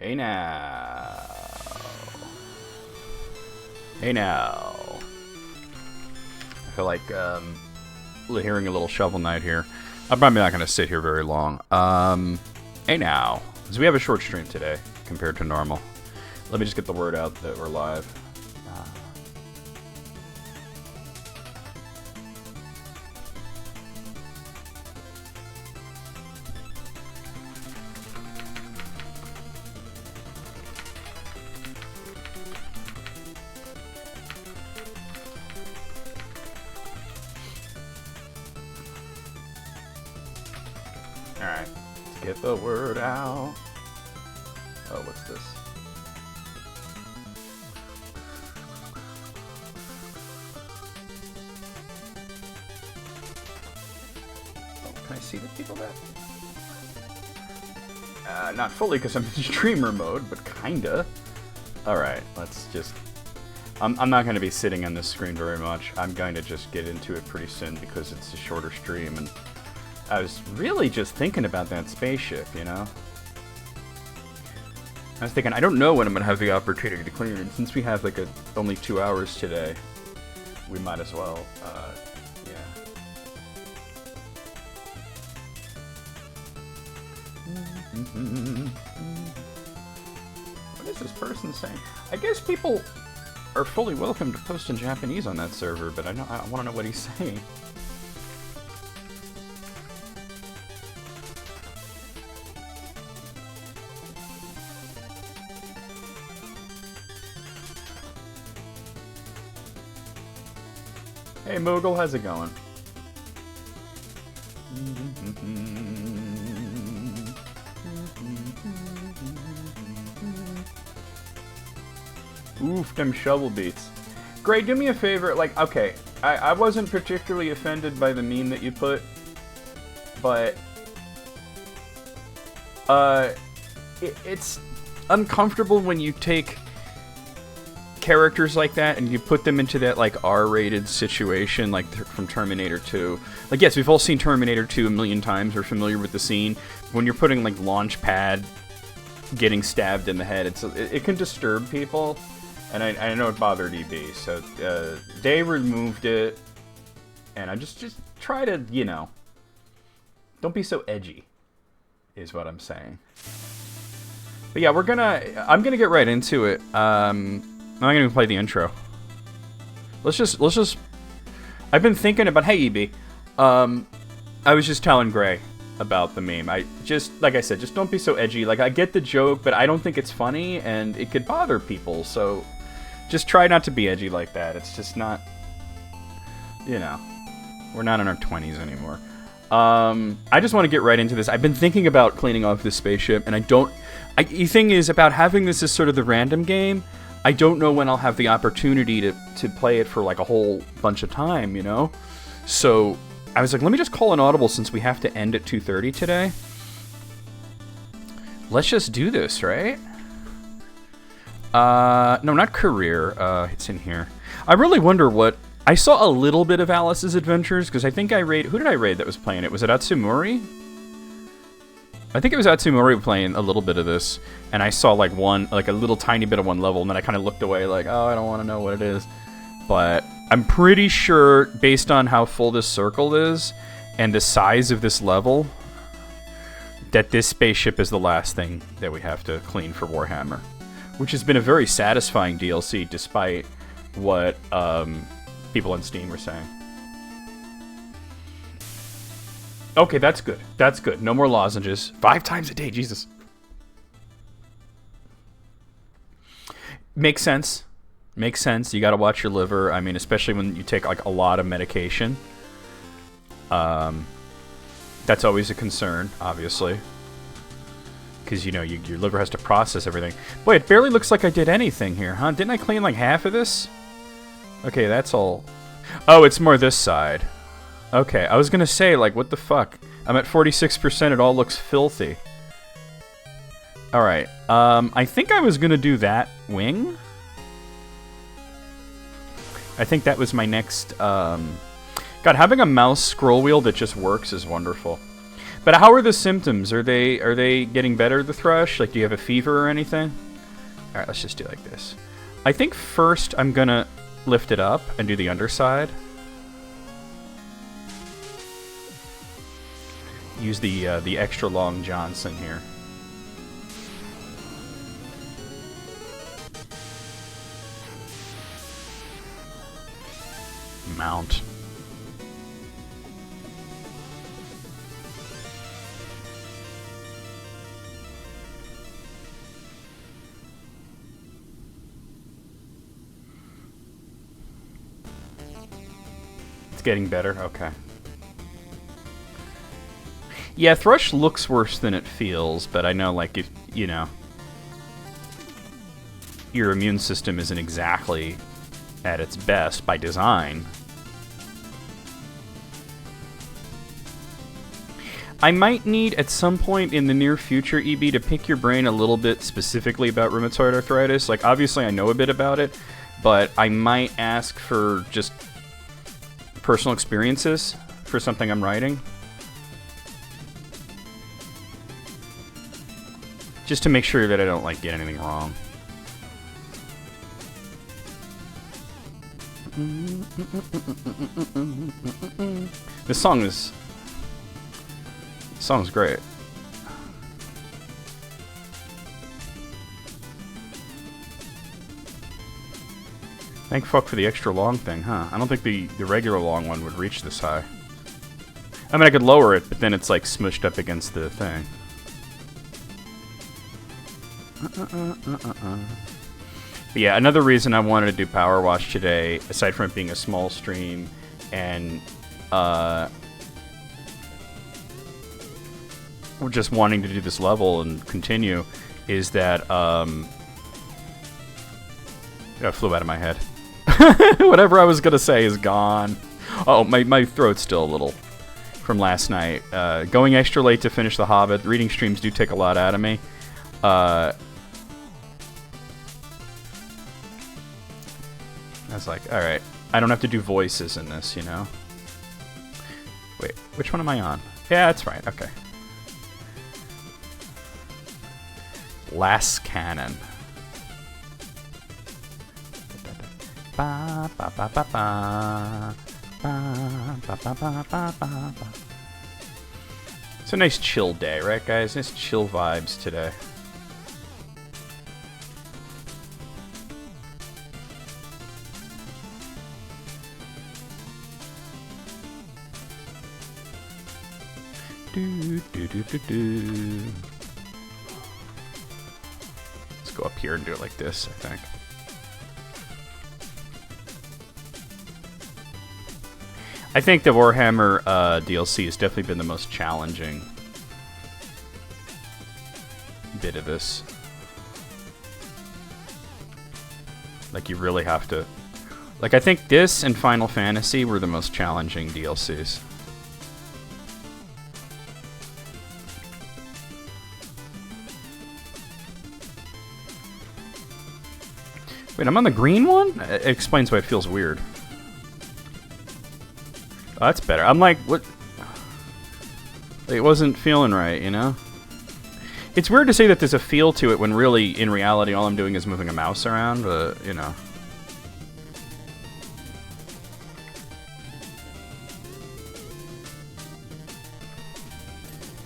Hey now. Hey now. I feel like hearing a little Shovel Knight here. I'm probably not going to sit here very long. Hey now. So we have a short stream today compared to normal. Let me just get the word out that we're live. Alright, let's get the word out. Oh, what's this? Oh, can I see the people there? Not fully because I'm in streamer mode, but kinda. Alright, let's just... I'm not going to be sitting on this screen very much. I'm going to just get into it pretty soon because it's a shorter stream, and I was really just thinking about that spaceship, you know? I was thinking, I don't know when I'm going to have the opportunity to clean it, and since we have like only 2 hours today, we might as well, yeah. What is this person saying? I guess people are fully welcome to post in Japanese on that server, but I want to know what he's saying. Hey Moogle, how's it going? Oof, them shovel beats. Gray, do me a favor, like, okay, I wasn't particularly offended by the meme that you put, but, it's uncomfortable when you take characters like that and you put them into that like R-rated situation like from Terminator 2. Like, yes, we've all seen Terminator 2 a million times. We're familiar with the scene. When you're putting like Launchpad getting stabbed in the head, it can disturb people, and I know it bothered EB. So they removed it, and I just try to, you know, don't be so edgy, is what I'm saying. But yeah, I'm gonna get right into it. I'm not gonna play the intro. Let's just. I've been thinking about. Hey, EB. I was just telling Gray about the meme. Like I said, just don't be so edgy. Like, I get the joke, but I don't think it's funny, and it could bother people. So, just try not to be edgy like that. It's just not. You know, we're not in our 20s anymore. I just want to get right into this. I've been thinking about cleaning off this spaceship, and the thing is about having this as sort of the random game. I don't know when I'll have the opportunity to play it for like a whole bunch of time, you know? So I was like, let me just call an audible since we have to end at 2:30 today. Let's just do this, right? No, not career. It's in here. I really wonder what... I saw a little bit of Alice's Adventures, because I think I raid... Who did I raid that was playing it? Was it Atsumori? I think it was Atsumori playing a little bit of this, and I saw like a little tiny bit of one level, and then I kind of looked away like, oh, I don't want to know what it is. But I'm pretty sure, based on how full this circle is, and the size of this level, that this spaceship is the last thing that we have to clean for Warhammer. Which has been a very satisfying DLC, despite what people on Steam were saying. Okay, that's good. That's good. No more lozenges. 5 times a day, Jesus. Makes sense. Makes sense. You gotta watch your liver. I mean, especially when you take, like, a lot of medication. That's always a concern, obviously. Because, you know, your liver has to process everything. Boy, it barely looks like I did anything here, huh? Didn't I clean, like, half of this? Okay, that's all. Oh, it's more this side. Okay, I was gonna say, like, what the fuck? I'm at 46%, it all looks filthy. Alright, I think I was gonna do that wing. I think that was my next, God, having a mouse scroll wheel that just works is wonderful. But how are the symptoms? Are they getting better, the thrush? Like, do you have a fever or anything? Alright, let's just do like this. I think first I'm gonna lift it up and do the underside. Use the extra long Johnson here. Mount. It's getting better? Okay. Yeah, thrush looks worse than it feels, but I know, like, if, you know, your immune system isn't exactly at its best by design. I might need, at some point in the near future, EB, to pick your brain a little bit specifically about rheumatoid arthritis. Like, obviously I know a bit about it, but I might ask for just personal experiences for something I'm writing. Just to make sure that I don't, like, get anything wrong. This song is great. Thank fuck for the extra long thing, huh? I don't think the regular long one would reach this high. I mean, I could lower it, but then it's like smushed up against the thing. But yeah, another reason I wanted to do PowerWash today, aside from it being a small stream and we're just wanting to do this level and continue, is that it flew out of my head. Whatever I was gonna say is gone. Oh, my throat's still a little from last night. Going extra late to finish The Hobbit. Reading streams do take a lot out of me. I was like, alright, I don't have to do voices in this, you know? Wait, which one am I on? Yeah, that's right, okay. Last Cannon. Ba, ba, ba, ba, ba. Ba, ba, ba, ba, ba, ba. It's a nice chill day, right, guys? Nice chill vibes today. Let's go up here and do it like this, I think. I think the Warhammer DLC has definitely been the most challenging bit of this. Like, you really have to... Like, I think this and Final Fantasy were the most challenging DLCs. Wait, I'm on the green one? It explains why it feels weird. Oh, that's better. I'm like, what? It wasn't feeling right, you know? It's weird to say that there's a feel to it when really, in reality, all I'm doing is moving a mouse around, but, you know.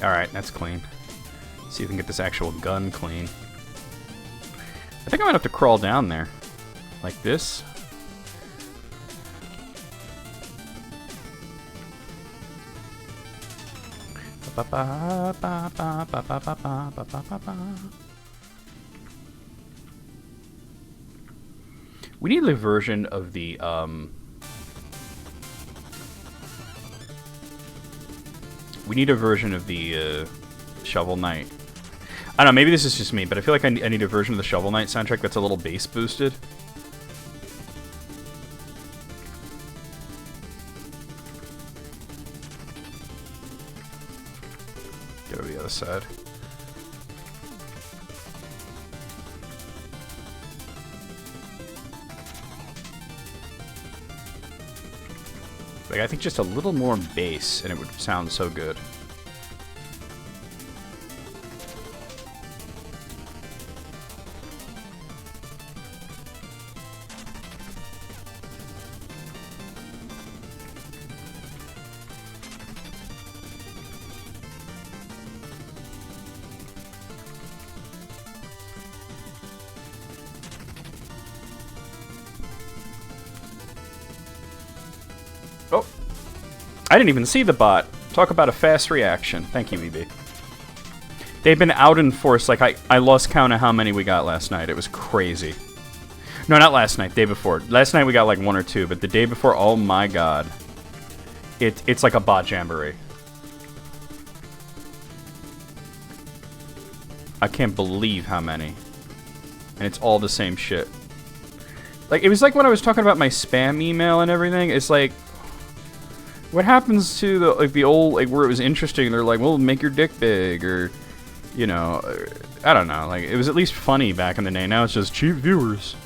Alright, that's clean. Let's see if we can get this actual gun clean. I think I might have to crawl down there. Like this. We need a version of the Shovel Knight. I don't know, maybe this is just me, but I feel like I need a version of the Shovel Knight soundtrack that's a little bass boosted. Get over the other side. Like, I think just a little more bass and it would sound so good. I didn't even see the bot. Talk about a fast reaction. Thank you, EB. They've been out in force. Like, I lost count of how many we got last night. It was crazy. No, not last night. Day before. Last night we got like 1 or 2, but the day before, oh my god. It's like a bot jamboree. I can't believe how many. And it's all the same shit. Like, it was like when I was talking about my spam email and everything. It's like, what happens to the, like, the old, like, where it was interesting? They're like, well, make your dick big, or, you know, I don't know. Like, it was at least funny back in the day. Now it's just cheap viewers.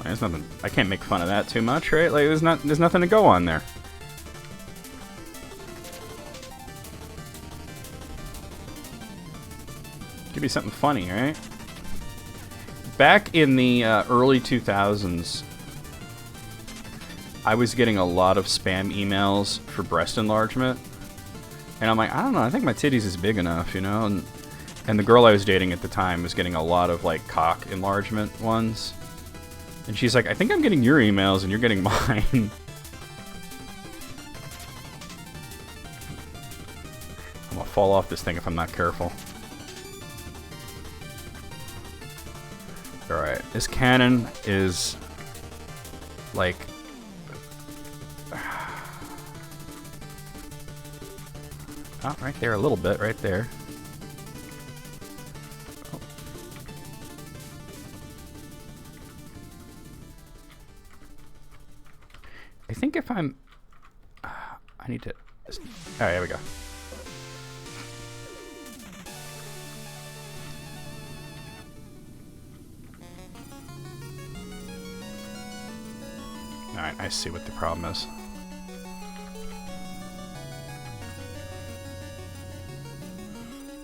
There's nothing. I can't make fun of that too much, right? Like, there's nothing to go on there. Give me something funny, right? Back in the early 2000s, I was getting a lot of spam emails for breast enlargement, and I'm like, I don't know. I think my titties is big enough, you know. And the girl I was dating at the time was getting a lot of like cock enlargement ones. And she's like, I think I'm getting your emails and you're getting mine. I'm gonna fall off this thing if I'm not careful. Alright, this cannon is like... Oh, right there, a little bit, right there. I think if I'm... I need to... Alright, here we go. Alright, I see what the problem is.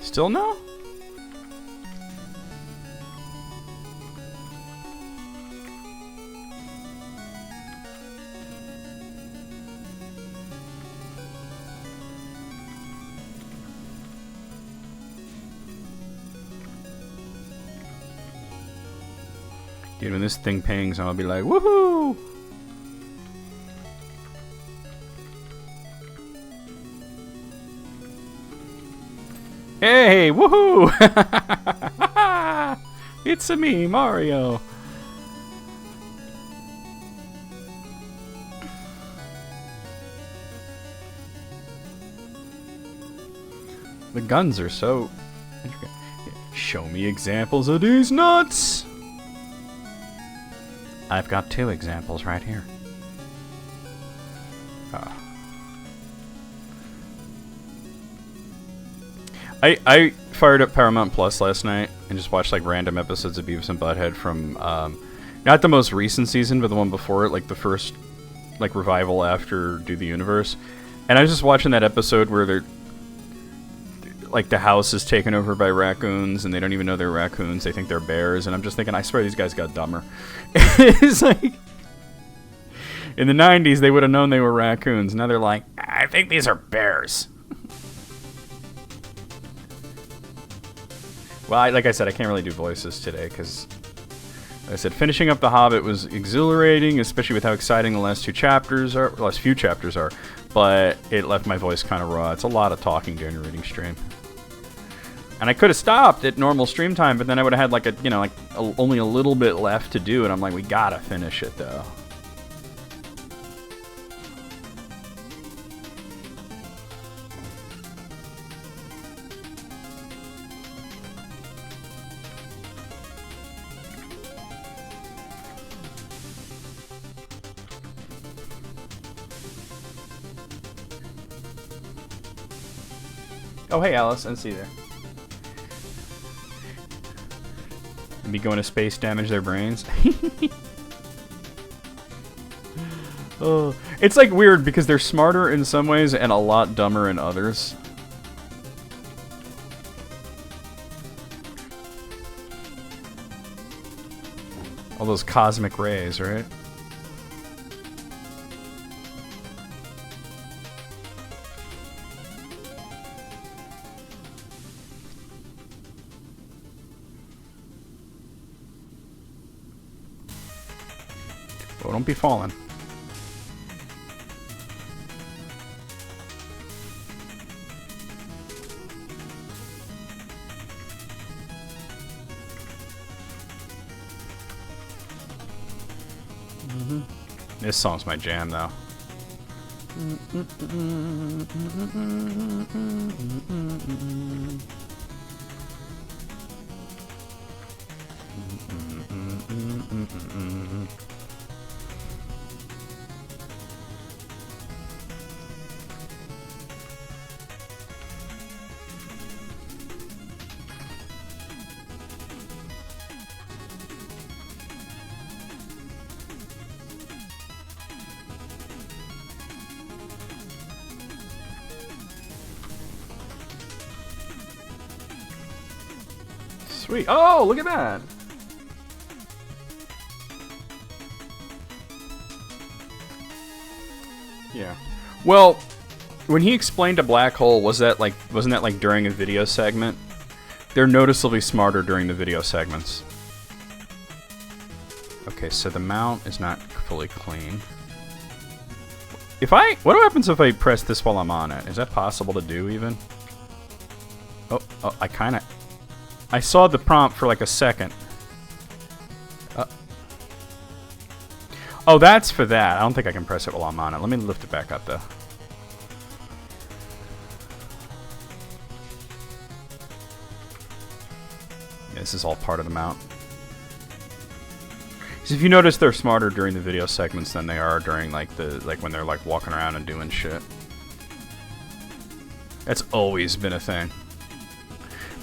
Still no? Dude, when this thing pings, I'll be like, woohoo! Hey, woohoo! It's a me, Mario. The guns are so intricate. Show me examples of these nuts! I've got 2 examples right here. I fired up Paramount Plus last night and just watched like random episodes of Beavis and Butthead from not the most recent season, but the one before it, like the first like revival after Do the Universe. And I was just watching that episode where they're like the house is taken over by raccoons and they don't even know they're raccoons. They think they're bears, and I'm just thinking, I swear these guys got dumber. It's like in the 90s they would have known they were raccoons. Now they're like, I think these are bears. Well, like I said, I can't really do voices today because, like I said, finishing up The Hobbit was exhilarating, especially with how exciting the last few chapters are. But it left my voice kind of raw. It's a lot of talking during a reading stream. And I could have stopped at normal stream time, but then I would have had like only a little bit left to do, and I'm like, we gotta finish it though. Oh, hey, Alice. I didn't see you there. And be going to space, damage their brains. Oh, it's like weird because they're smarter in some ways and a lot dumber in others. All those cosmic rays, right? don't be falling. This song's my jam, though. Sweet. Oh, look at that. Yeah. Well, when he explained a black hole, wasn't that like during a video segment? They're noticeably smarter during the video segments. Okay, so the mount is not fully clean. What happens if I press this while I'm on it? Is that possible to do even? Oh, I saw the prompt for like a second. Oh, that's for that. I don't think I can press it while I'm on it. Let me lift it back up, though. This is all part of the mount. So if you notice, they're smarter during the video segments than they are during like when they're like walking around and doing shit. That's always been a thing.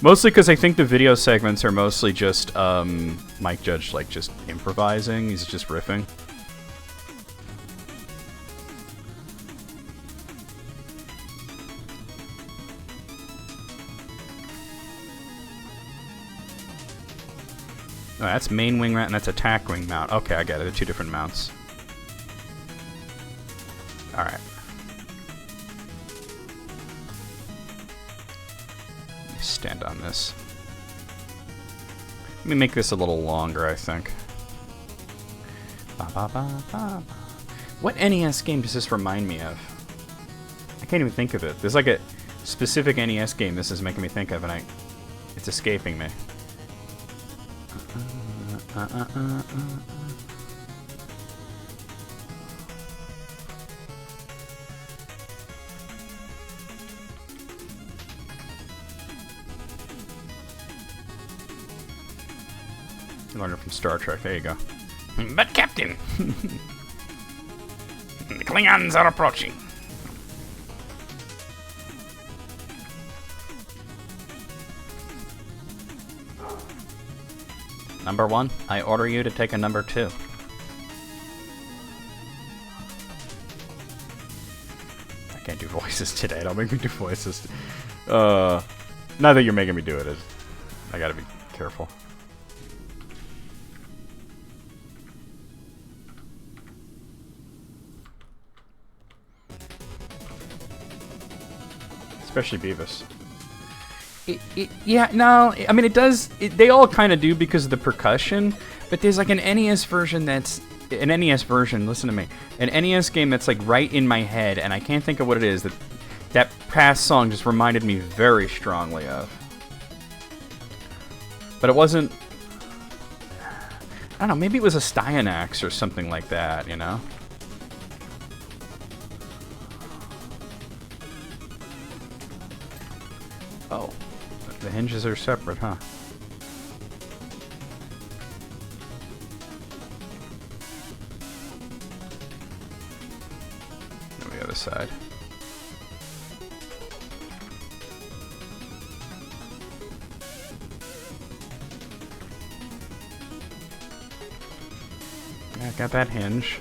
Mostly because I think the video segments are mostly just Mike Judge like just improvising. He's just riffing. Oh, that's main wing mount and that's attack wing mount. Okay, I get it. They're two different mounts. Alright. Stand on this. Let me make this a little longer, I think. What NES game does this remind me of? I can't even think of it. There's like a specific NES game this is making me think of, and it's escaping me. You learned it from Star Trek. There you go. But Captain, the Klingons are approaching. Number 1, I order you to take a number 2. I can't do voices today. Don't make me do voices. Now that you're making me do it, I gotta be careful. Especially Beavis. Yeah, no, I mean, it does, they all kind of do because of the percussion, but there's like an NES version listen to me, an NES game that's like right in my head, and I can't think of what it is, that past song just reminded me very strongly of. But it wasn't, I don't know, maybe it was a Styanax or something like that, you know? Oh, the hinges are separate, huh? On the other side. Yeah, got that hinge.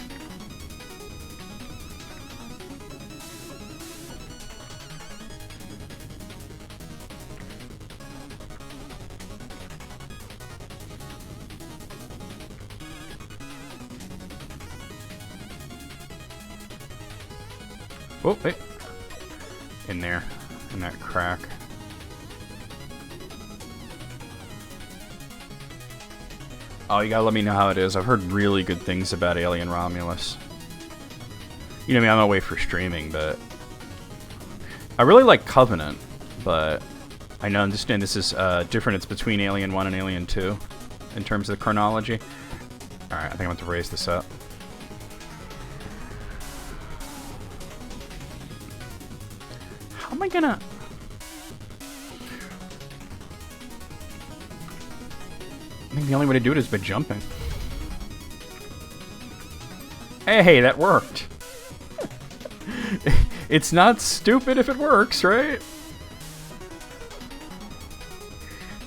Oh, wait. In there. In that crack. Oh, you gotta let me know how it is. I've heard really good things about Alien Romulus. You know me, I'm gonna wait for streaming, but... I really like Covenant, but... I know, understand this is different. It's between Alien 1 and Alien 2 in terms of the chronology. Alright, I think I'm going to raise this up. How am I gonna... I think the only way to do it is by jumping. Hey, that worked. It's not stupid if it works, right?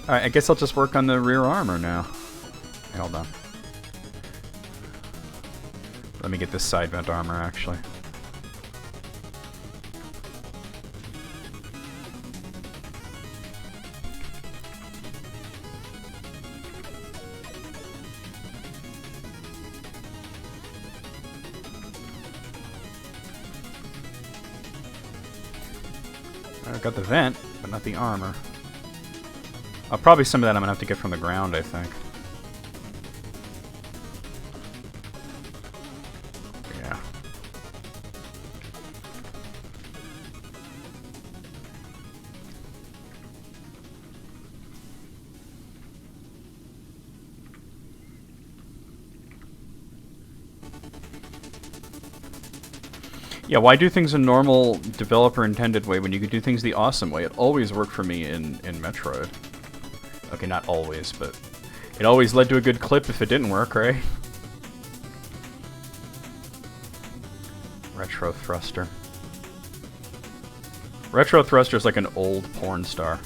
Alright, I guess I'll just work on the rear armor now. Hey, hold on. Let me get this side vent armor, actually. I've got the vent, but not the armor. Probably some of that I'm gonna have to get from the ground, I think. Yeah. Yeah, why do things a normal developer-intended way when you could do things the awesome way? It always worked for me in Metroid. Okay, not always, but it always led to a good clip if it didn't work, right? Retro Thruster. Retro Thruster is like an old porn star.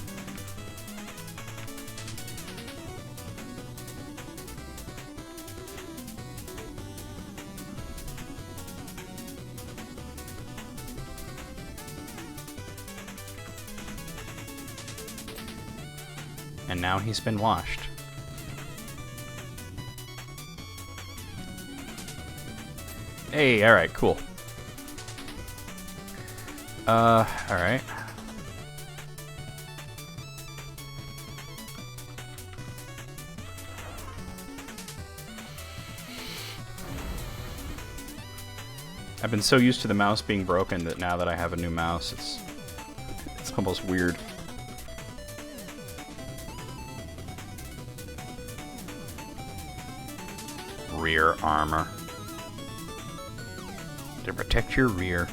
And now he's been washed. Hey, alright, cool. Alright. I've been so used to the mouse being broken that now that I have a new mouse, it's almost weird. Rear armor. To protect your rear.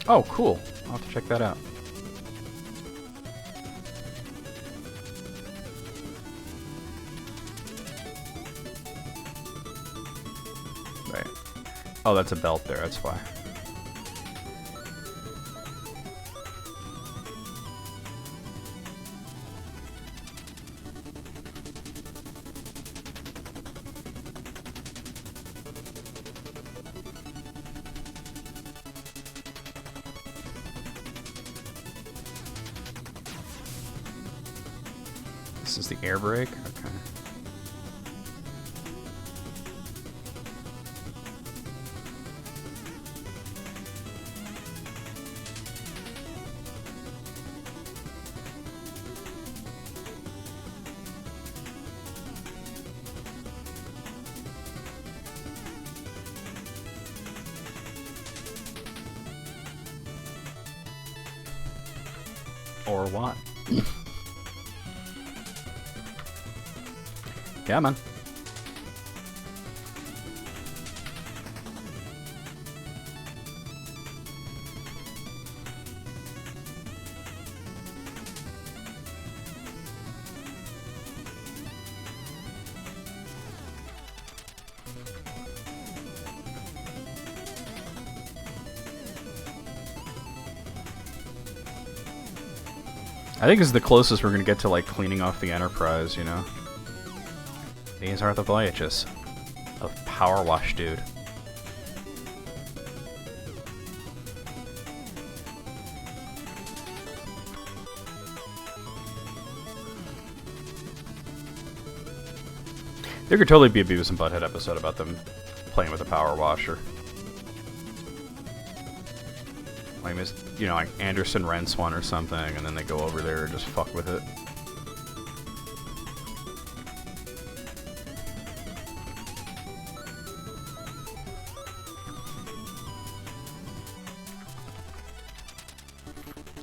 Oh, cool. I'll have to check that out. Right. Oh, that's a belt there, that's why. This is the air brake? Okay. Or what? Yeah, man. I think this is the closest we're gonna get to, like, cleaning off the Enterprise, you know? These are the voyages of PowerWash, dude. There could totally be a Beavis and Butthead episode about them playing with a power washer. Like, you know, like Anderson rents one or something, and then they go over there and just fuck with it.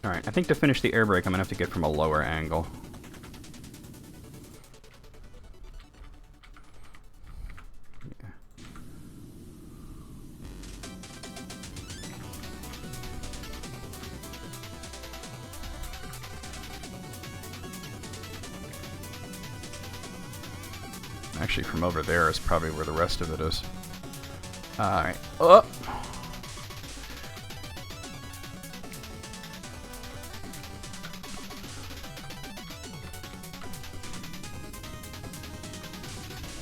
Alright, I think to finish the air brake, I'm gonna have to get from a lower angle. Yeah. Actually, from over there is probably where the rest of it is. Alright. Oh!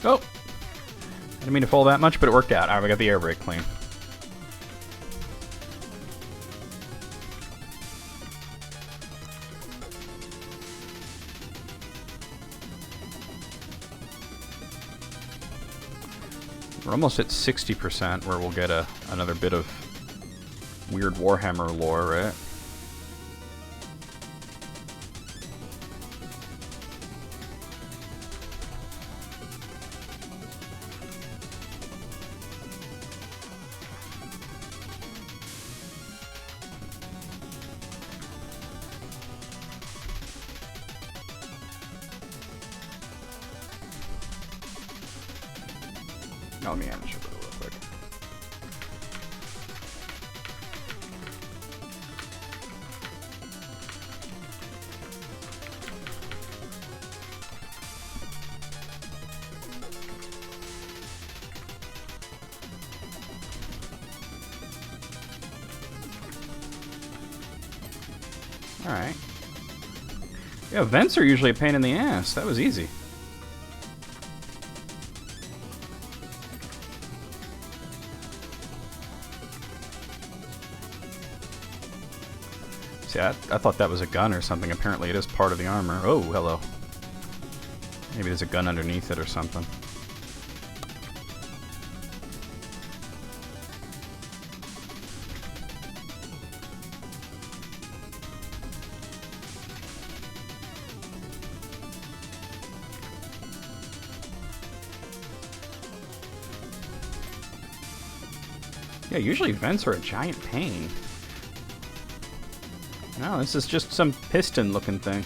Oh! I didn't mean to fall that much, but it worked out. Alright, we got the air brake clean. We're almost at 60%, where we'll get another bit of weird Warhammer lore, right? Oh, let me amateur it real quick. Alright. Yeah, vents are usually a pain in the ass. That was easy. See, I thought that was a gun or something. Apparently it is part of the armor. Oh, hello. Maybe there's a gun underneath it or something. Yeah, usually vents are a giant pain. No, this is just some piston-looking thing.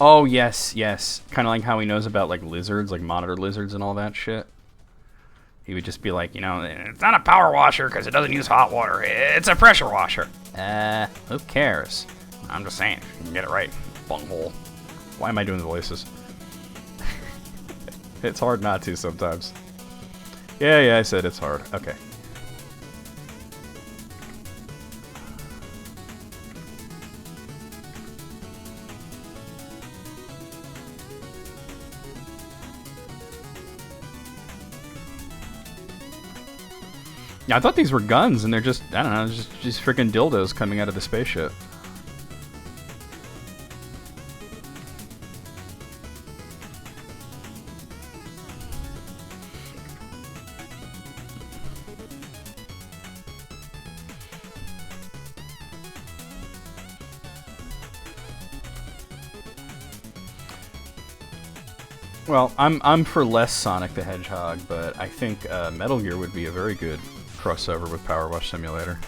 Oh, yes, yes. Kind of like how he knows about, like, lizards, like monitor lizards and all that shit. He would just be like, you know, it's not a power washer because it doesn't use hot water. It's a pressure washer. Who cares? I'm just saying, you can get it right, bunghole. Why am I doing the voices? It's hard not to sometimes. Yeah, I said it's hard. Okay. Yeah, I thought these were guns, and they're just, I don't know, just freaking dildos coming out of the spaceship. Well, I'm for less Sonic the Hedgehog, but I think Metal Gear would be a very good crossover with PowerWash Simulator.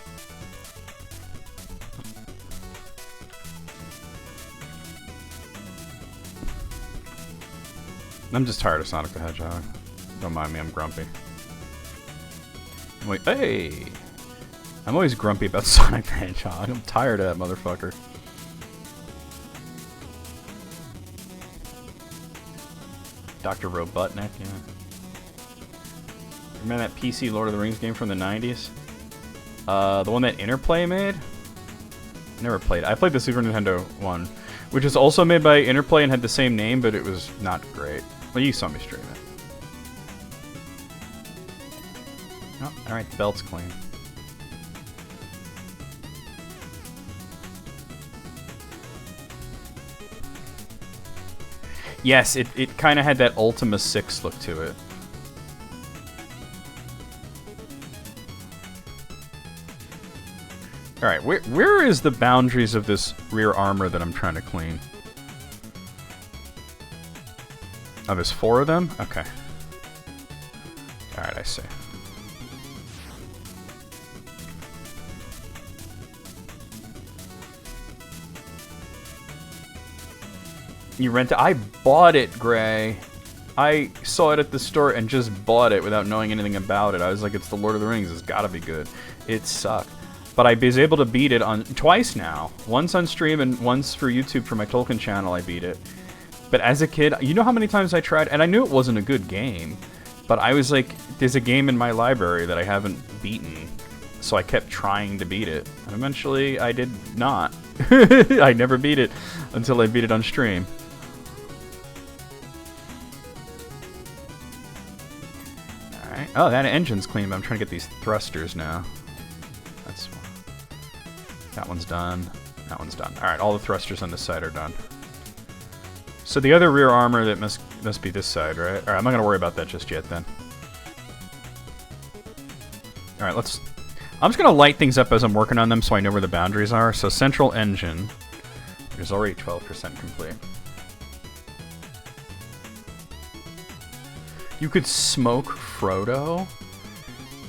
I'm just tired of Sonic the Hedgehog. Don't mind me, I'm grumpy. Wait, hey! I'm always grumpy about Sonic the Hedgehog. I'm tired of that motherfucker. Dr. Robotnik, yeah. Remember that PC Lord of the Rings game from the 90s? The one that Interplay made? I never played it. I played the Super Nintendo one, which is also made by Interplay and had the same name, but it was not great. Well, you saw me stream it. Oh, alright, the belt's clean. Yes, it kind of had that Ultima 6 look to it. Alright, where is the boundaries of this rear armor that I'm trying to clean? Oh, there's 4 of them? Okay. Alright, I see. You rent it? I bought it, Gray. I saw it at the store and just bought it without knowing anything about it. I was like, it's the Lord of the Rings. It's gotta be good. It sucked. But I was able to beat it on twice now. Once on stream and once for YouTube for my Tolkien channel I beat it. But as a kid, you know how many times I tried? And I knew it wasn't a good game. But I was like, there's a game in my library that I haven't beaten. So I kept trying to beat it. And eventually I did not. I never beat it until I beat it on stream. Alright. Oh, that engine's clean, but I'm trying to get these thrusters now. That's... That one's done. That one's done. Alright, all the thrusters on this side are done. So the other rear armor that must be this side, right? Alright, I'm not going to worry about that just yet then. Alright, let's... I'm just going to light things up as I'm working on them so I know where the boundaries are. So central engine is already 12% complete. You could smoke Frodo?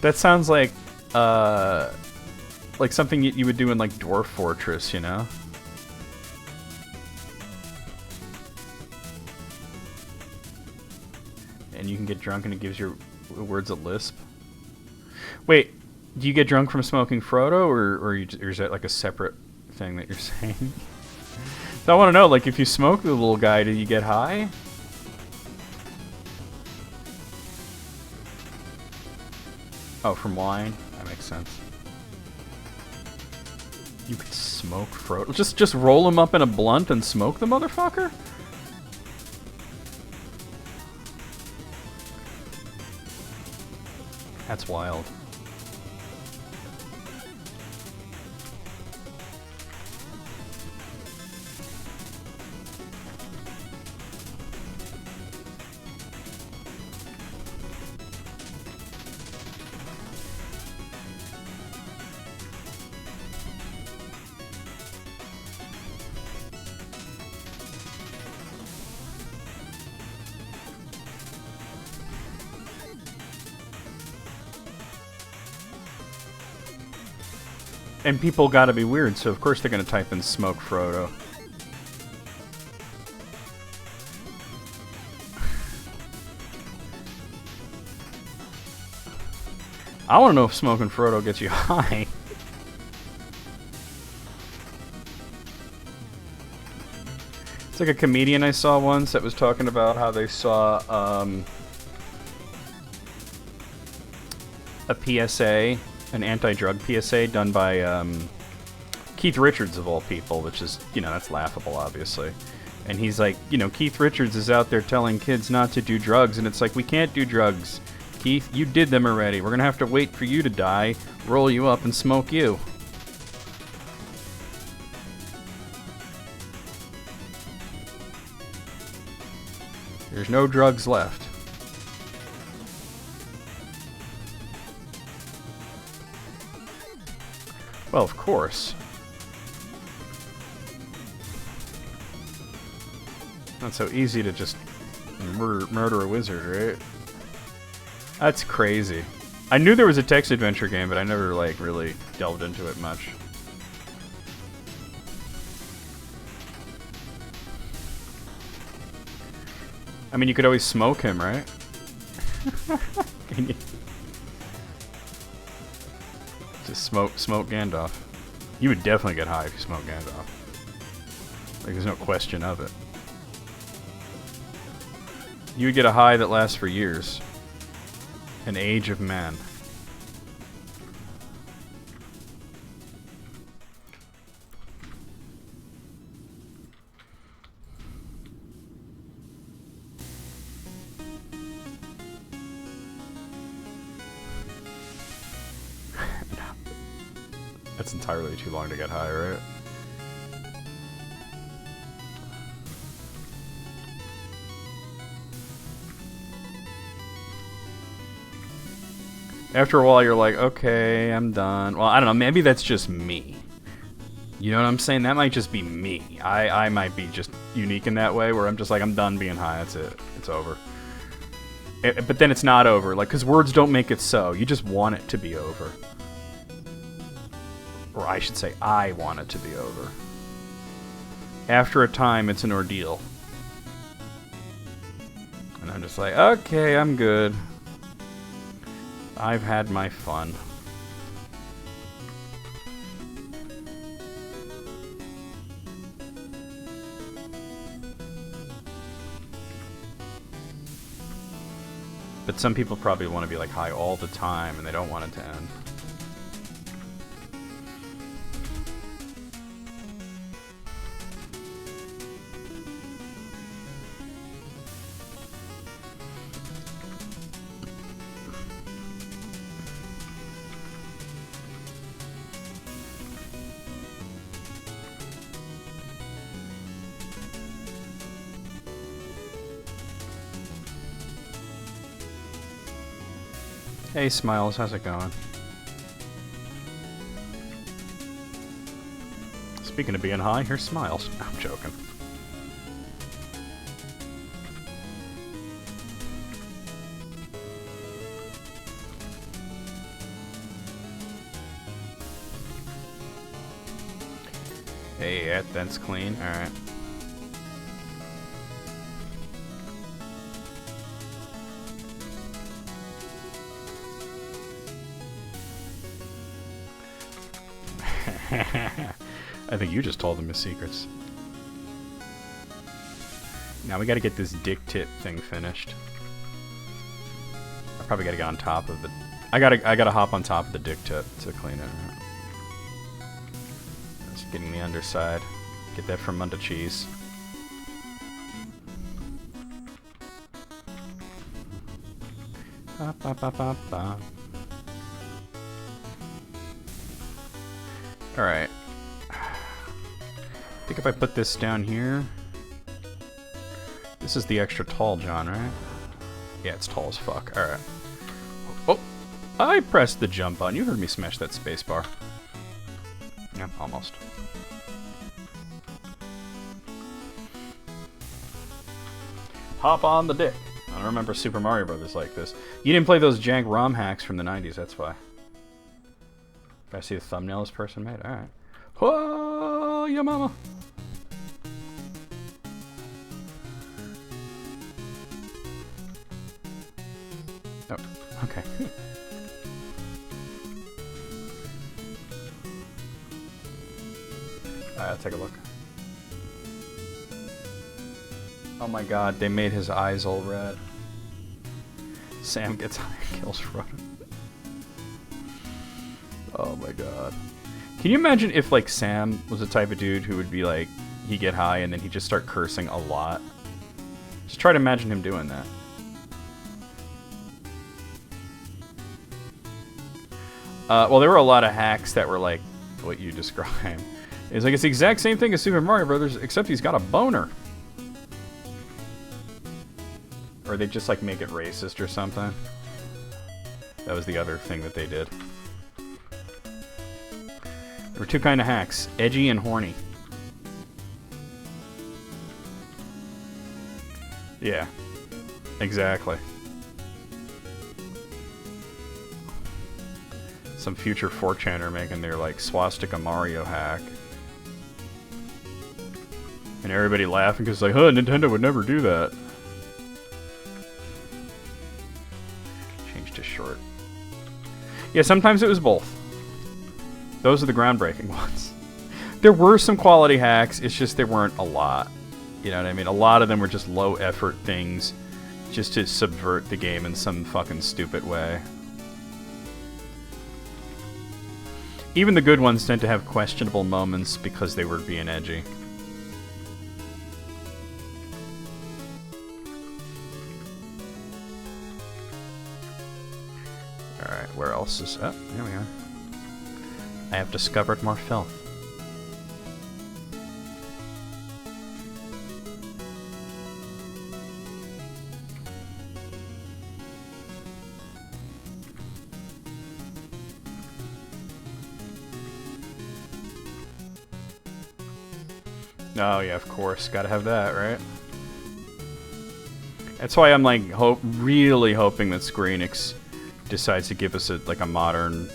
That sounds like something you would do in like Dwarf Fortress, you know? And you can get drunk and it gives your words a lisp. Wait, do you get drunk from smoking Frodo, or is that like a separate thing that you're saying? So I want to know, like, if you smoke the little guy, do you get high? Oh, from wine? That makes sense. You could smoke Frodo? Just roll him up in a blunt and smoke the motherfucker? That's wild. And people gotta be weird, so of course they're gonna type in smoke Frodo. I wanna know if smoking Frodo gets you high. It's like a comedian I saw once that was talking about how they saw a PSA, an anti-drug PSA done by Keith Richards of all people, which is, you know, that's laughable, obviously. And he's like, you know, Keith Richards is out there telling kids not to do drugs, and it's like, we can't do drugs. Keith, you did them already. We're gonna have to wait for you to die, roll you up, and smoke you. There's no drugs left. Well, of course. Not so easy to just murder a wizard, right? That's crazy. I knew there was a text adventure game, but I never, like, really delved into it much. I mean, you could always smoke him, right? Just smoke Gandalf. You would definitely get high if you smoked Gandalf. Like, there's no question of it. You would get a high that lasts for years. An age of man. That's entirely too long to get high, right? After a while, you're like, okay, I'm done. Well, I don't know. Maybe that's just me. You know what I'm saying? That might just be me. I might be just unique in that way, where I'm just like, I'm done being high. That's it. It's over. But then it's not over. Like, because words don't make it so. You just want it to be over. Or I should say, I want it to be over. After a time, it's an ordeal. And I'm just like, okay, I'm good. I've had my fun. But some people probably want to be like high all the time and they don't want it to end. Hey Smiles, how's it going? Speaking of being high, here's Smiles. I'm joking. Hey, that's clean. Alright. I think you just told him his secrets. Now we gotta get this dick tit thing finished. I probably gotta get on top of the... I gotta hop on top of the dick tit to clean it. Just getting the underside. Get that from under cheese. Ba, ba, ba, ba, ba. Alright. I think if I put this down here... This is the extra tall John, right? Yeah, it's tall as fuck. Alright. Oh! I pressed the jump button. You heard me smash that space bar. Yep, almost. Hop on the dick. I don't remember Super Mario Brothers like this. You didn't play those jank ROM hacks from the 90s, that's why. I see the thumbnail this person made. Alright. Whoa, ya mama. Oh, okay. Alright, I'll take a look. Oh my god, they made his eyes all red. Sam gets high and kills running. Oh my god. Can you imagine if, like, Sam was the type of dude who would be like, he'd get high and then he'd just start cursing a lot? Just try to imagine him doing that. Well, there were a lot of hacks that were like what you described. It's like, it's the exact same thing as Super Mario Brothers, except he's got a boner. Or they just, like, make it racist or something. That was the other thing that they did. There were two kind of hacks, edgy and horny. Yeah, exactly. Some future 4chaner making their, like, swastika Mario hack. And everybody laughing because, like, huh, Nintendo would never do that. Changed to short. Yeah, sometimes it was both. Those are the groundbreaking ones. There were some quality hacks, it's just there weren't a lot. You know what I mean? A lot of them were just low-effort things just to subvert the game in some fucking stupid way. Even the good ones tend to have questionable moments because they were being edgy. Alright, where else is... Oh, here we are. I have discovered more filth. Oh yeah, of course. Gotta have that, right? That's why I'm like really hoping that Square Enix decides to give us a modern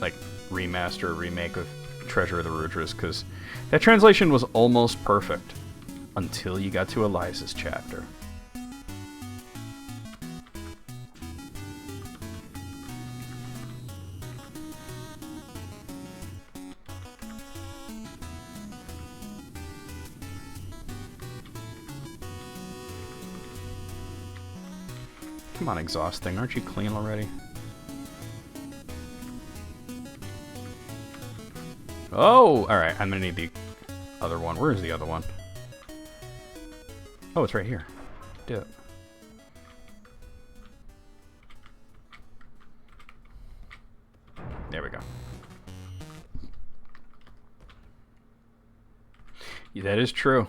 like remaster or remake of Treasure of the Rudras, because that translation was almost perfect until you got to Eliza's chapter. Come on, exhausting. Aren't you clean already? Oh! Alright, I'm gonna need the other one. Where is the other one? Oh, it's right here. Do it. There we go. Yeah, that is true.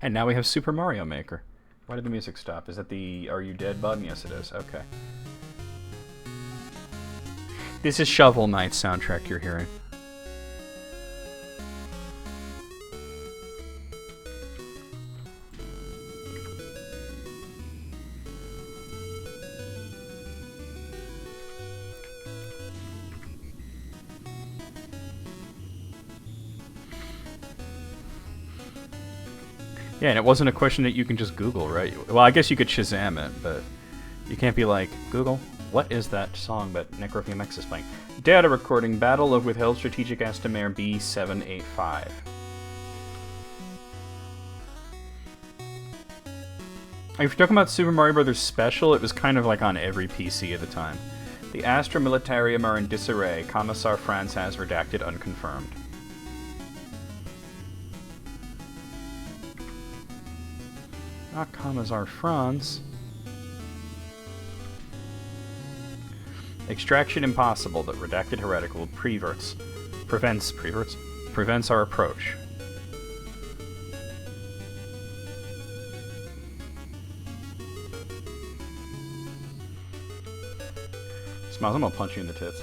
And now we have Super Mario Maker. Why did the music stop? Is that the Are You Dead button? Yes, it is. Okay. This is Shovel Knight soundtrack you're hearing. Yeah, and it wasn't a question that you can just Google, right? Well, I guess you could Shazam it, but you can't be like, Google, what is that song that NecroVMX is playing? Data recording, Battle of Withheld Strategic Estimare B785. If you're talking about Super Mario Bros. Special, it was kind of like on every PC at the time. The Astra Militarium are in disarray. Commissar Franz has redacted unconfirmed. Not Commissar Franz. Extraction impossible. The redacted heretical prevents our approach. Smiles, I'm gonna punch you in the tits.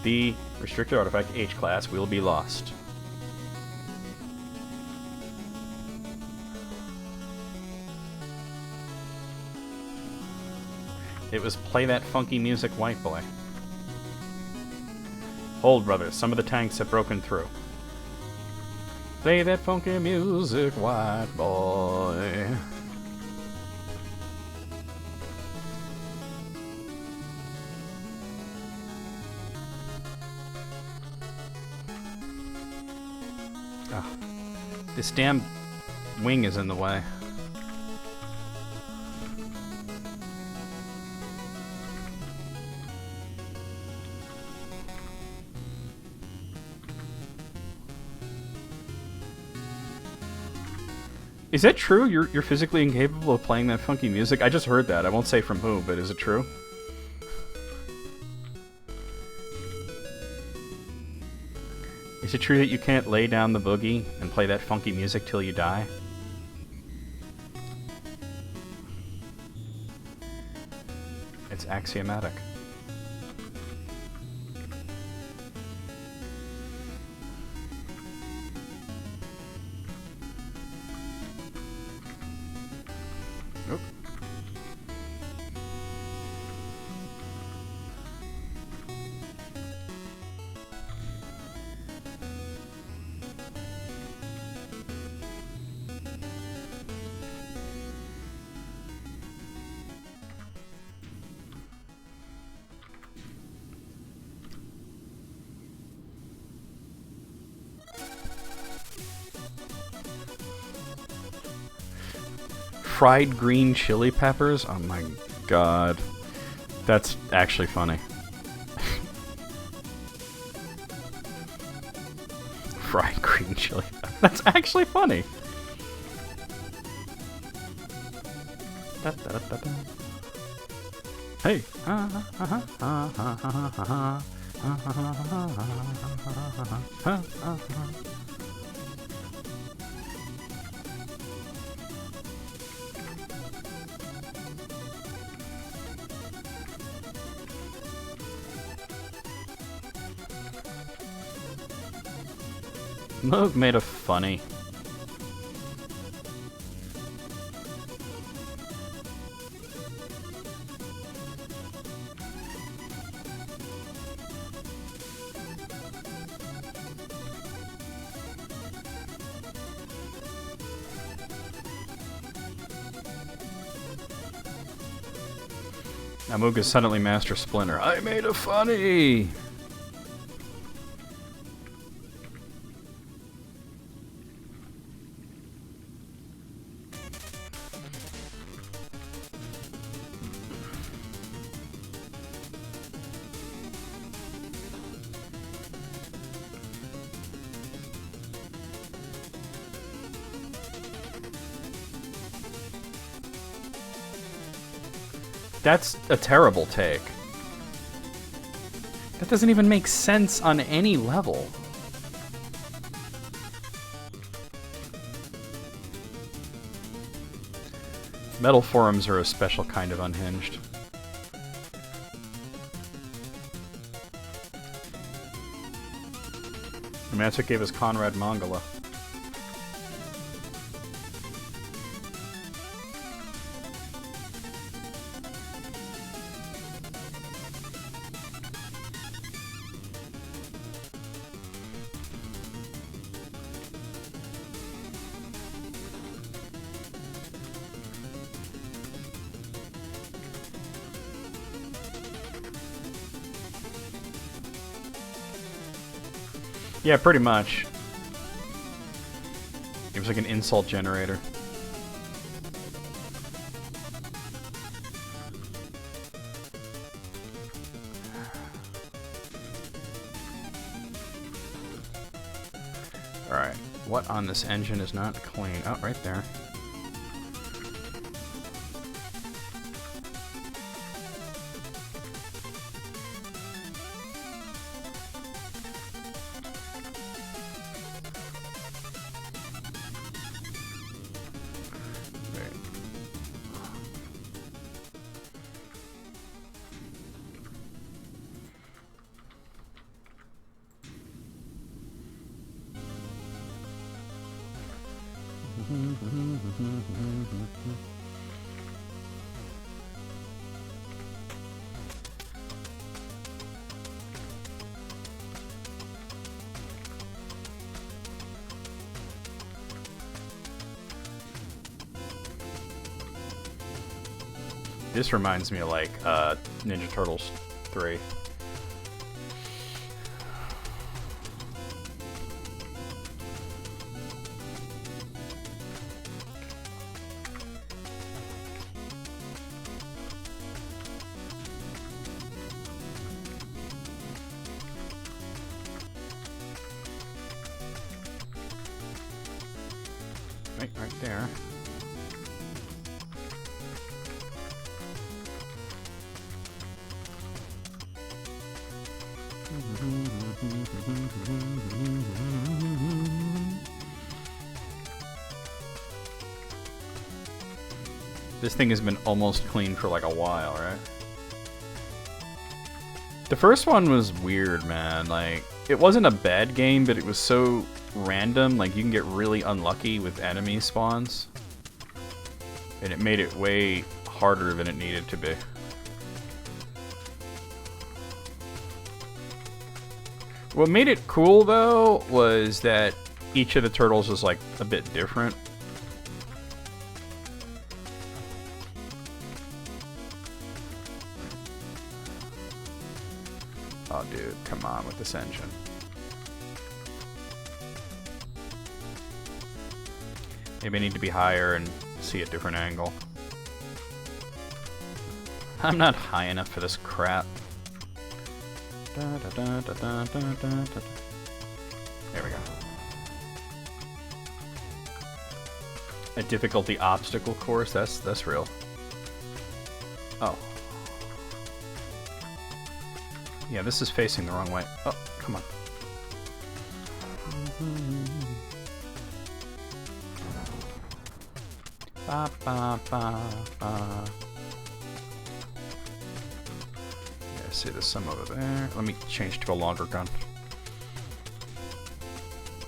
The restricted artifact H class will be lost. It was Play That Funky Music, White Boy. Hold, brothers, some of the tanks have broken through. Play that funky music, white boy. Oh, this damn wing is in the way. Is that true? You're physically incapable of playing that funky music? I just heard that. I won't say from who, but is it true? Is it true that you can't lay down the boogie and play that funky music till you die? It's axiomatic. Nope. Fried green chili peppers? Oh my god. That's actually funny. Fried green chili peppers. That's actually funny. Hey. Moog made a funny. Now Moog is suddenly Master Splinter. I made a funny! That's a terrible take. That doesn't even make sense on any level. Metal forums are a special kind of unhinged. The Magic gave us Conrad Mongala. Yeah, pretty much. It was like an insult generator. Alright, what on this engine is not clean? Oh, right there. This reminds me of like Ninja Turtles 3. Right there. This thing has been almost clean for like a while, right? The first one was weird, man. Like, it wasn't a bad game, but it was so random. Like, you can get really unlucky with enemy spawns. And it made it way harder than it needed to be. What made it cool, though, was that each of the turtles was, like, a bit different. Oh, dude, come on with this engine. Maybe I need to be higher and see a different angle. I'm not high enough for this crap. There we go. A difficulty obstacle course? That's real. Oh. Yeah, this is facing the wrong way. Oh, come on. Ba, ba, ba, ba. Yeah, see, there's some over there. Let me change to a longer gun.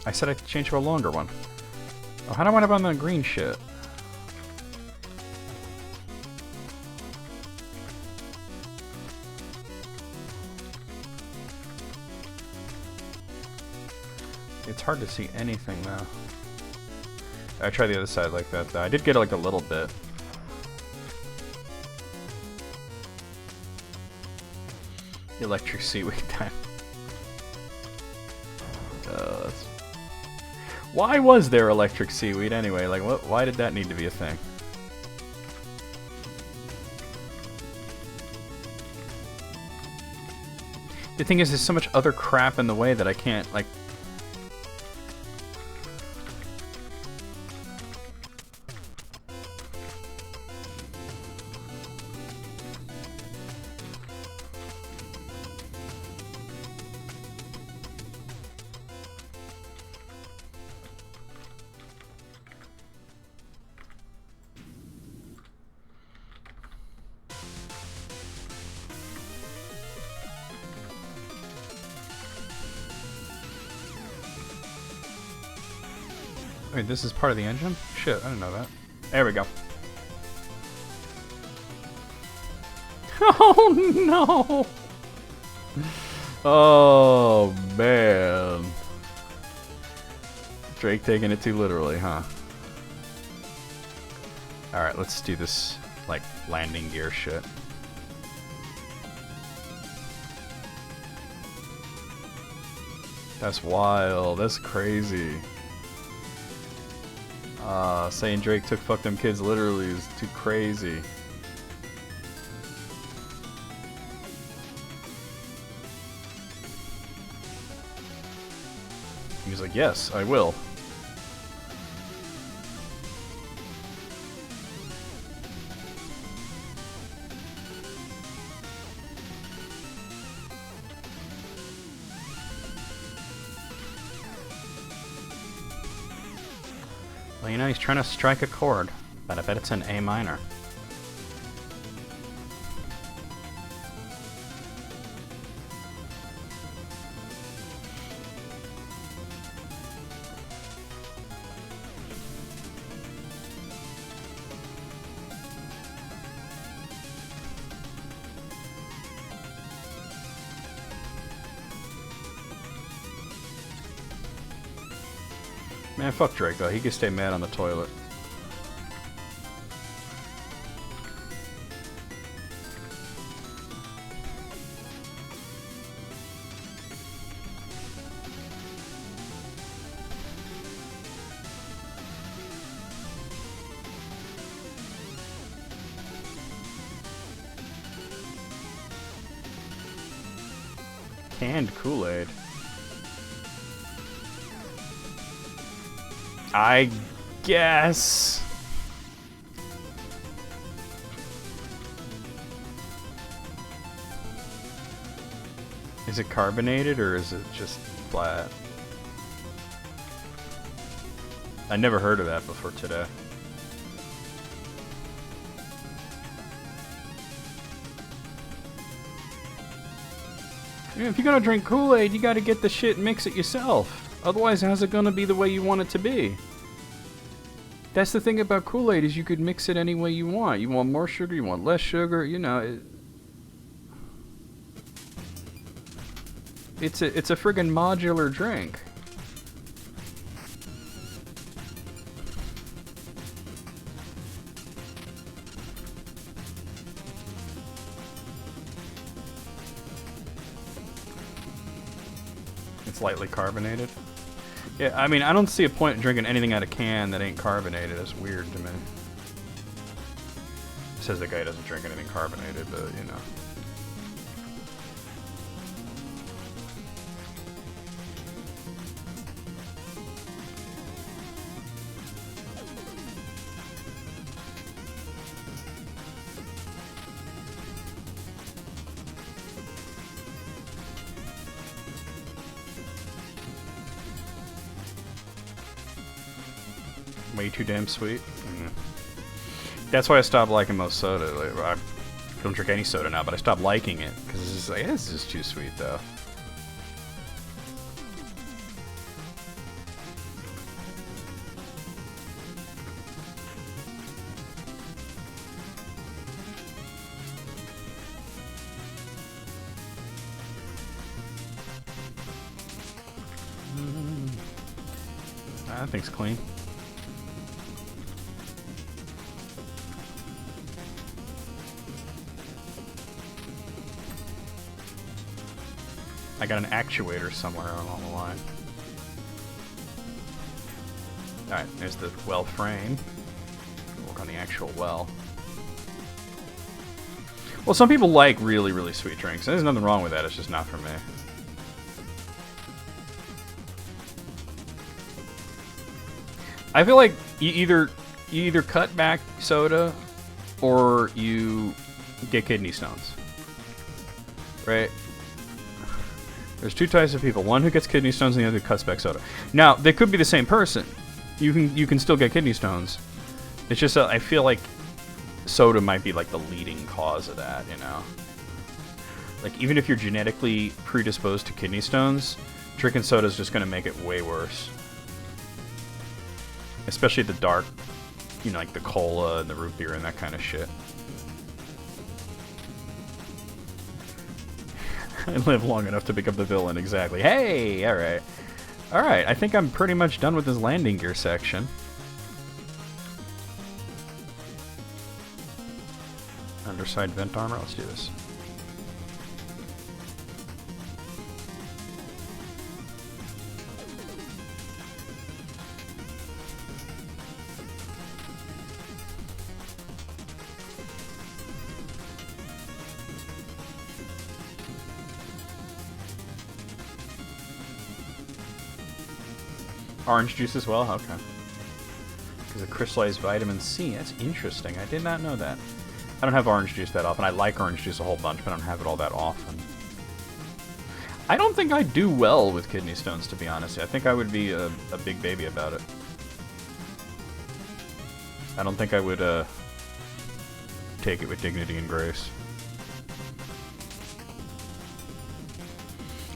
I said I'd change to a longer one. Oh, how do I wind up on the green shit? It's hard to see anything though. I try the other side like that though. I did get like a little bit. Electric seaweed time. Why was there electric seaweed anyway? Like, what? Why did that need to be a thing? The thing is, there's so much other crap in the way that I can't, like... Wait, this is part of the engine? Shit, I didn't know that. There we go. Oh no! Oh man. Drake taking it too literally, huh? Alright, let's do this, like, landing gear shit. That's wild. That's crazy. Saying Drake took fuck them kids literally is too crazy. He was like, yes, I will. Well, you know, he's trying to strike a chord, but I bet it's an A minor. Man, fuck Drake though. He can stay mad on the toilet. Canned Kool-Aid. I guess. Is it carbonated or is it just flat? I never heard of that before today. If you're gonna drink Kool-Aid, you gotta get the shit and mix it yourself. Otherwise, how's it gonna be the way you want it to be? That's the thing about Kool-Aid, is you could mix it any way you want. You want more sugar, you want less sugar, you know. It's a friggin' modular drink. It's lightly carbonated. Yeah, I mean, I don't see a point in drinking anything out of can that ain't carbonated. That's weird to me. Says the guy doesn't drink anything carbonated, but you know. Way too damn sweet. Mm. That's why I stopped liking most soda. Like, I don't drink any soda now, but I stopped liking it because it's just like, this is too sweet though. That thing's clean. I got an actuator somewhere along the line. Alright, there's the well frame. Work on the actual well. Well, some people like really, really sweet drinks. There's nothing wrong with that, it's just not for me. I feel like you either cut back soda or you get kidney stones. Right? There's two types of people. One who gets kidney stones and the other who cuts back soda. Now, they could be the same person. You can still get kidney stones. It's just I feel like soda might be like the leading cause of that, you know? Like, even if you're genetically predisposed to kidney stones, drinking soda is just going to make it way worse. Especially the dark, you know, like the cola and the root beer and that kind of shit. I live long enough to pick up the villain, exactly. Hey! Alright. Alright, I think I'm pretty much done with this landing gear section. Underside vent armor, let's do this. Orange juice as well? Okay. Because of crystallized vitamin C. That's interesting. I did not know that. I don't have orange juice that often. I like orange juice a whole bunch, but I don't have it all that often. I don't think I do well with kidney stones, to be honest. I think I would be a big baby about it. I don't think I would take it with dignity and grace.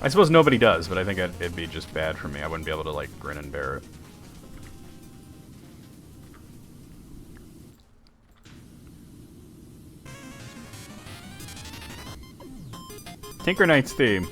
I suppose nobody does, but I think it'd be just bad for me. I wouldn't be able to, like, grin and bear it. Tinker Knight's theme.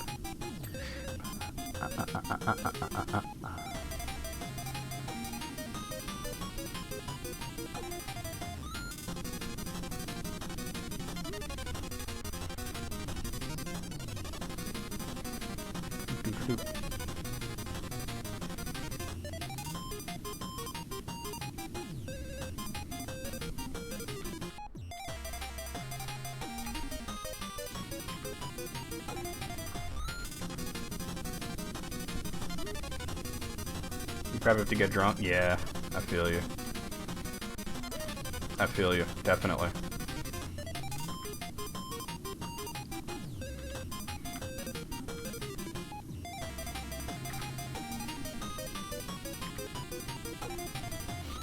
Probably have to get drunk. Yeah, I feel you. I feel you, definitely.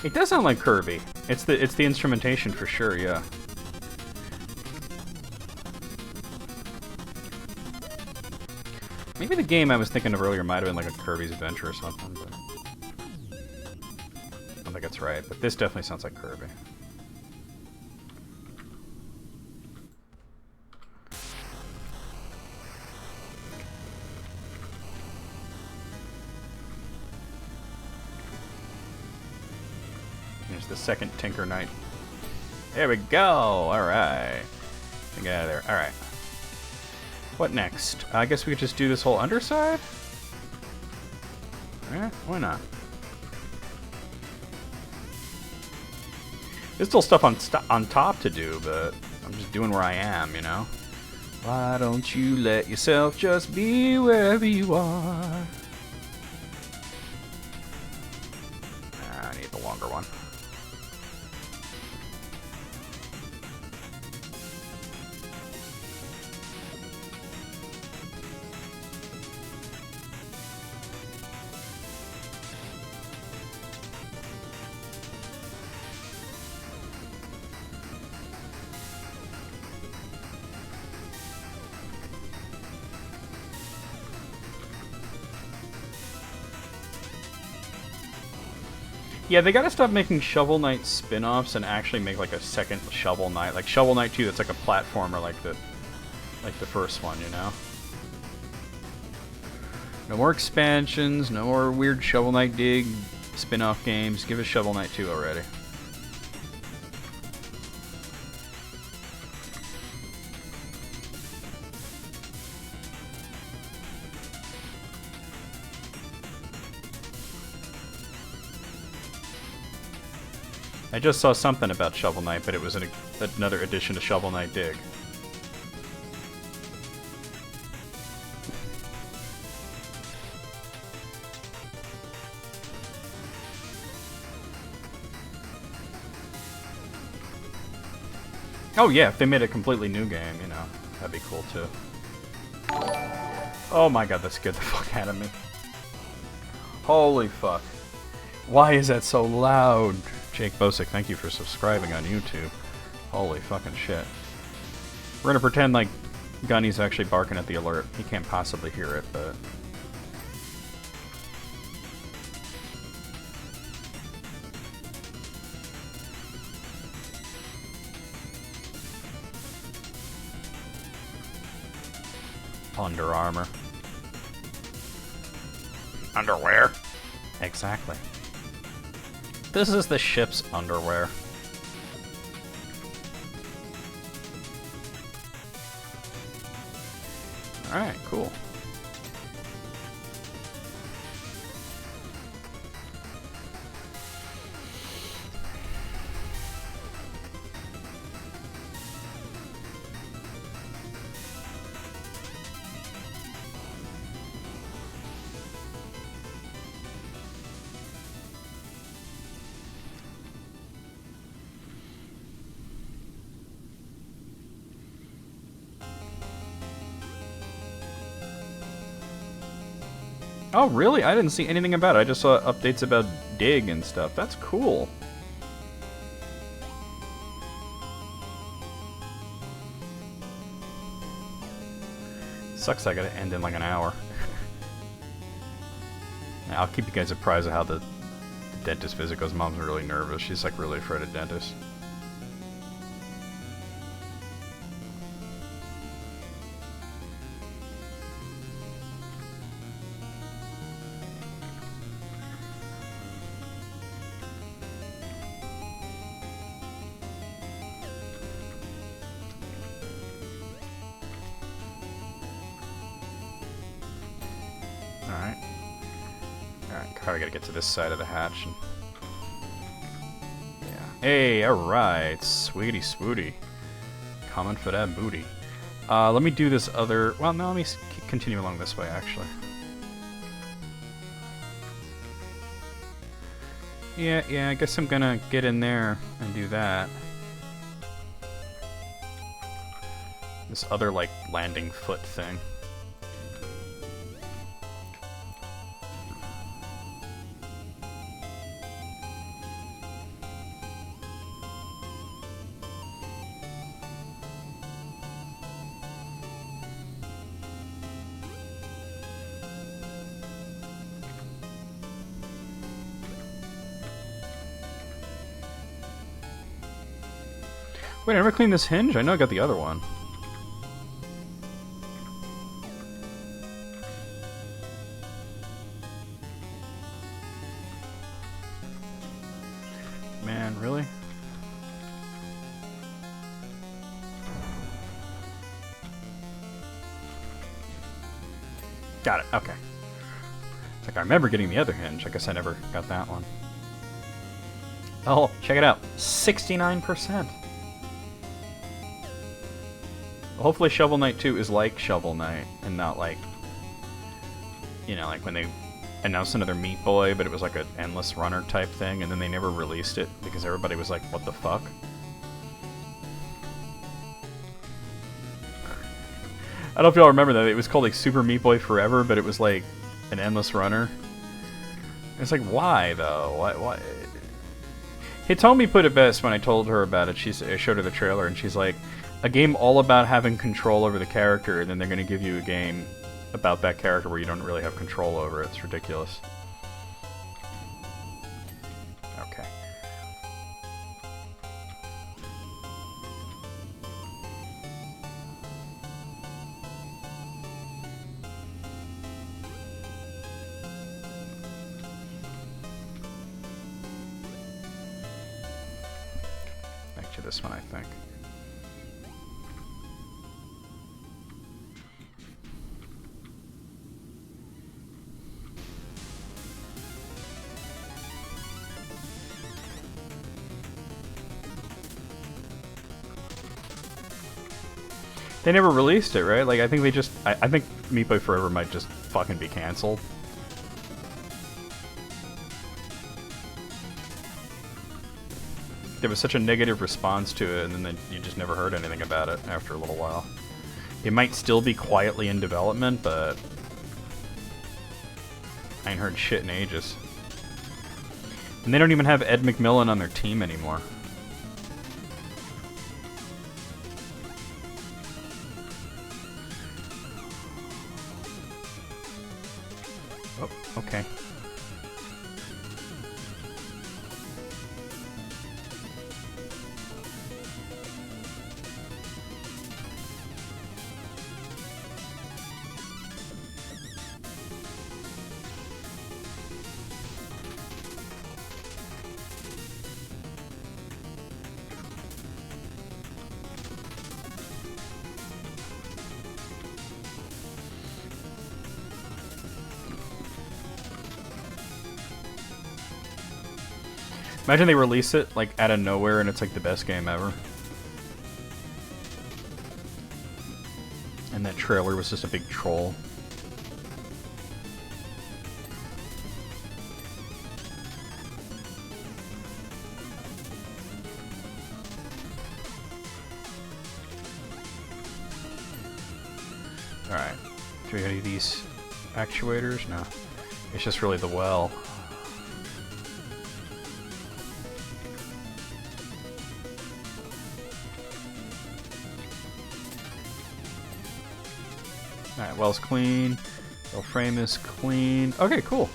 It does sound like Kirby. It's the instrumentation for sure, yeah. Maybe the game I was thinking of earlier might have been like a Kirby's Adventure or something, but I don't think that's right. But this definitely sounds like Kirby. There's the second Tinker Knight. There we go! Alright. Get out of there. Alright. What next? I guess we could just do this whole underside? Eh, why not? There's still stuff on top to do, but I'm just doing where I am, you know? Why don't you let yourself just be wherever you are? I need the longer one. Yeah, they gotta stop making Shovel Knight spin-offs and actually make like a second Shovel Knight. Like Shovel Knight 2 that's like a platformer like the first one, you know? No more expansions, no more weird Shovel Knight dig spin-off games. Give us Shovel Knight 2 already. I just saw something about Shovel Knight, but it was another addition to Shovel Knight Dig. Oh yeah, if they made a completely new game, you know, that'd be cool too. Oh my god, that scared the fuck out of me. Holy fuck. Why is that so loud? Jake Bosick, thank you for subscribing on YouTube. Holy fucking shit. We're gonna pretend like Gunny's actually barking at the alert. He can't possibly hear it, but... Under Armour. Underwear? Exactly. This is the ship's underwear. Alright, cool. Oh, really? I didn't see anything about it. I just saw updates about Dig and stuff. That's cool. Sucks I gotta end in like an hour. I'll keep you guys apprised of how the dentist visit goes. Mom's really nervous. She's like really afraid of dentists. I gotta get to this side of the hatch. And... yeah. Hey, alright. Sweetie swooty. Coming for that booty. Let me do this other... well, no, let me continue along this way, actually. Yeah, I guess I'm gonna get in there and do that. This other, like, landing foot thing. Wait, I never cleaned this hinge? I know I got the other one. Man, really? Got it, okay. It's like I remember getting the other hinge. I guess I never got that one. Oh, check it out. 69%. Hopefully Shovel Knight 2 is like Shovel Knight, and not like, you know, like when they announced another Meat Boy, but it was like an endless runner type thing, and then they never released it because everybody was like, what the fuck? I don't know if y'all remember that. It was called like Super Meat Boy Forever, but it was like an endless runner. It's like, why though? Why? Hitomi put it best when I told her about it. I showed her the trailer, and she's like, a game all about having control over the character, and then they're going to give you a game about that character where you don't really have control over it. It's ridiculous. Okay. get you this one, I think. They never released it, right? Like, I think they just... I think Meat Boy Forever might just fucking be canceled. There was such a negative response to it, and then you just never heard anything about it after a little while. It might still be quietly in development, but... I ain't heard shit in ages. And they don't even have Ed McMillan on their team anymore. Okay. Imagine they release it, like, out of nowhere and it's, like, the best game ever. And that trailer was just a big troll. Alright. Do we have any of these actuators? No. It's just really the well. Alright, well's clean. The frame is clean. Okay, cool.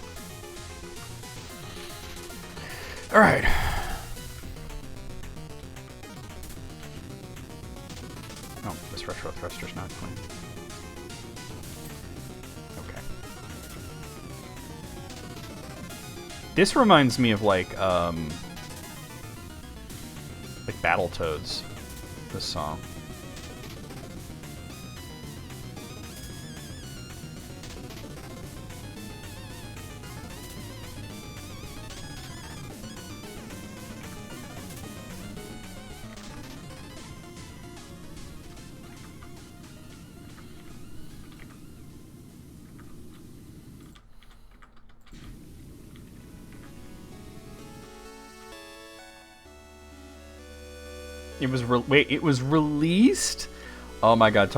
Alright. Oh, this retro thruster's not clean. Okay. This reminds me of like Battletoads, this song. It was wait, it was released? Oh my god,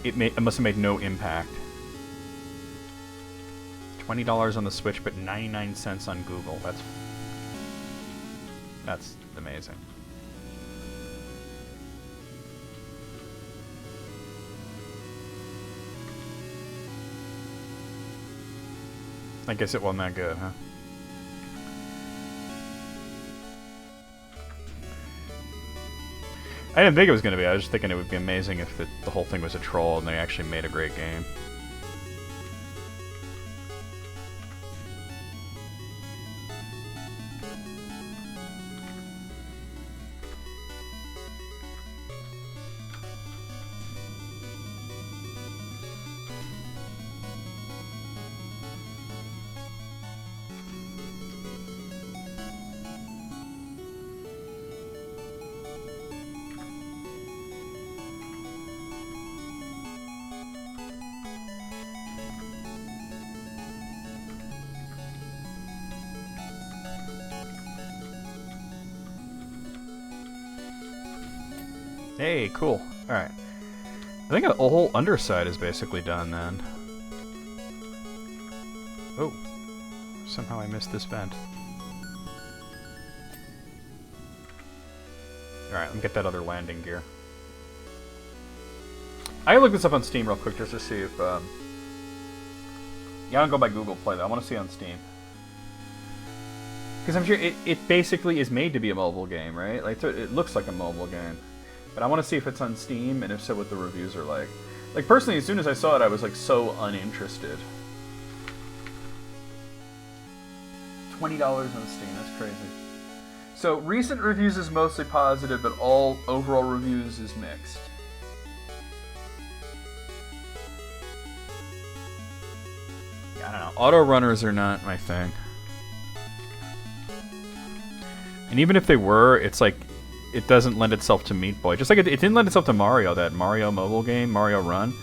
it must have made no impact. $20 on the Switch, but 99 cents on Google. That's amazing. I guess it wasn't that good, huh? I didn't think it was going to be. I was just thinking it would be amazing if the whole thing was a troll and they actually made a great game. Hey, cool. Alright. I think a whole underside is basically done then. Oh. Somehow I missed this vent. Alright, let me get that other landing gear. I gotta look this up on Steam real quick just to see if... Yeah, I don't go by Google Play though. I want to see it on Steam. Because I'm sure it basically is made to be a mobile game, right? Like, it looks like a mobile game. But I want to see if it's on Steam, and if so, what the reviews are like. Like, personally, as soon as I saw it, I was, like, so uninterested. $20 on Steam, that's crazy. So recent reviews is mostly positive, but all overall reviews is mixed. I don't know. Auto runners are not my thing. And even if they were, it's like it doesn't lend itself to Meat Boy. Just like it didn't lend itself to Mario, that Mario mobile game, Mario Run.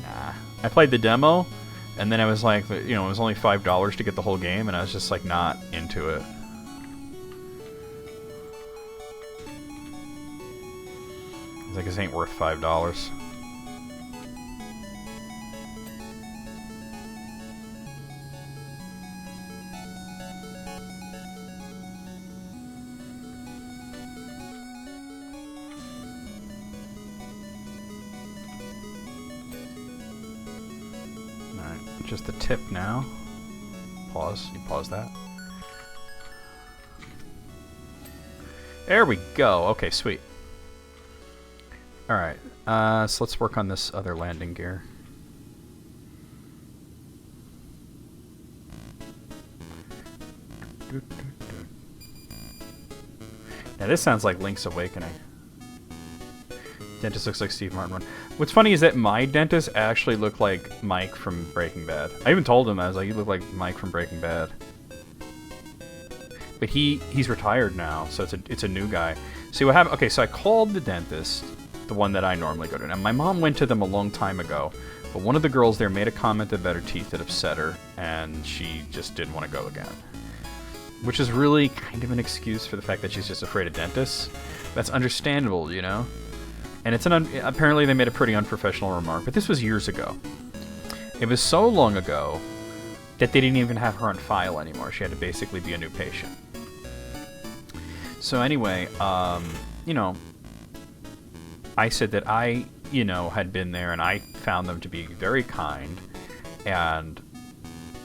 Nah. I played the demo, and then I was like, you know, it was only $5 to get the whole game, and I was just like not into it. Like, this ain't worth $5. Alright, just the tip now. Pause. You pause that. There we go. Okay, sweet. Alright, so let's work on this other landing gear. Now this sounds like Link's Awakening. Dentist looks like Steve Martin one. What's funny is that my dentist actually looked like Mike from Breaking Bad. I even told him, I was like, you look like Mike from Breaking Bad. But he's retired now, so it's a new guy. See what happened? Okay, so I called the dentist, the one that I normally go to. Now, my mom went to them a long time ago, but one of the girls there made a comment about her teeth that upset her, and she just didn't want to go again. Which is really kind of an excuse for the fact that she's just afraid of dentists. That's understandable, you know? And it's apparently they made a pretty unprofessional remark, but this was years ago. It was so long ago that they didn't even have her on file anymore. She had to basically be a new patient. So anyway, you know, I said that I, you know, had been there and I found them to be very kind and,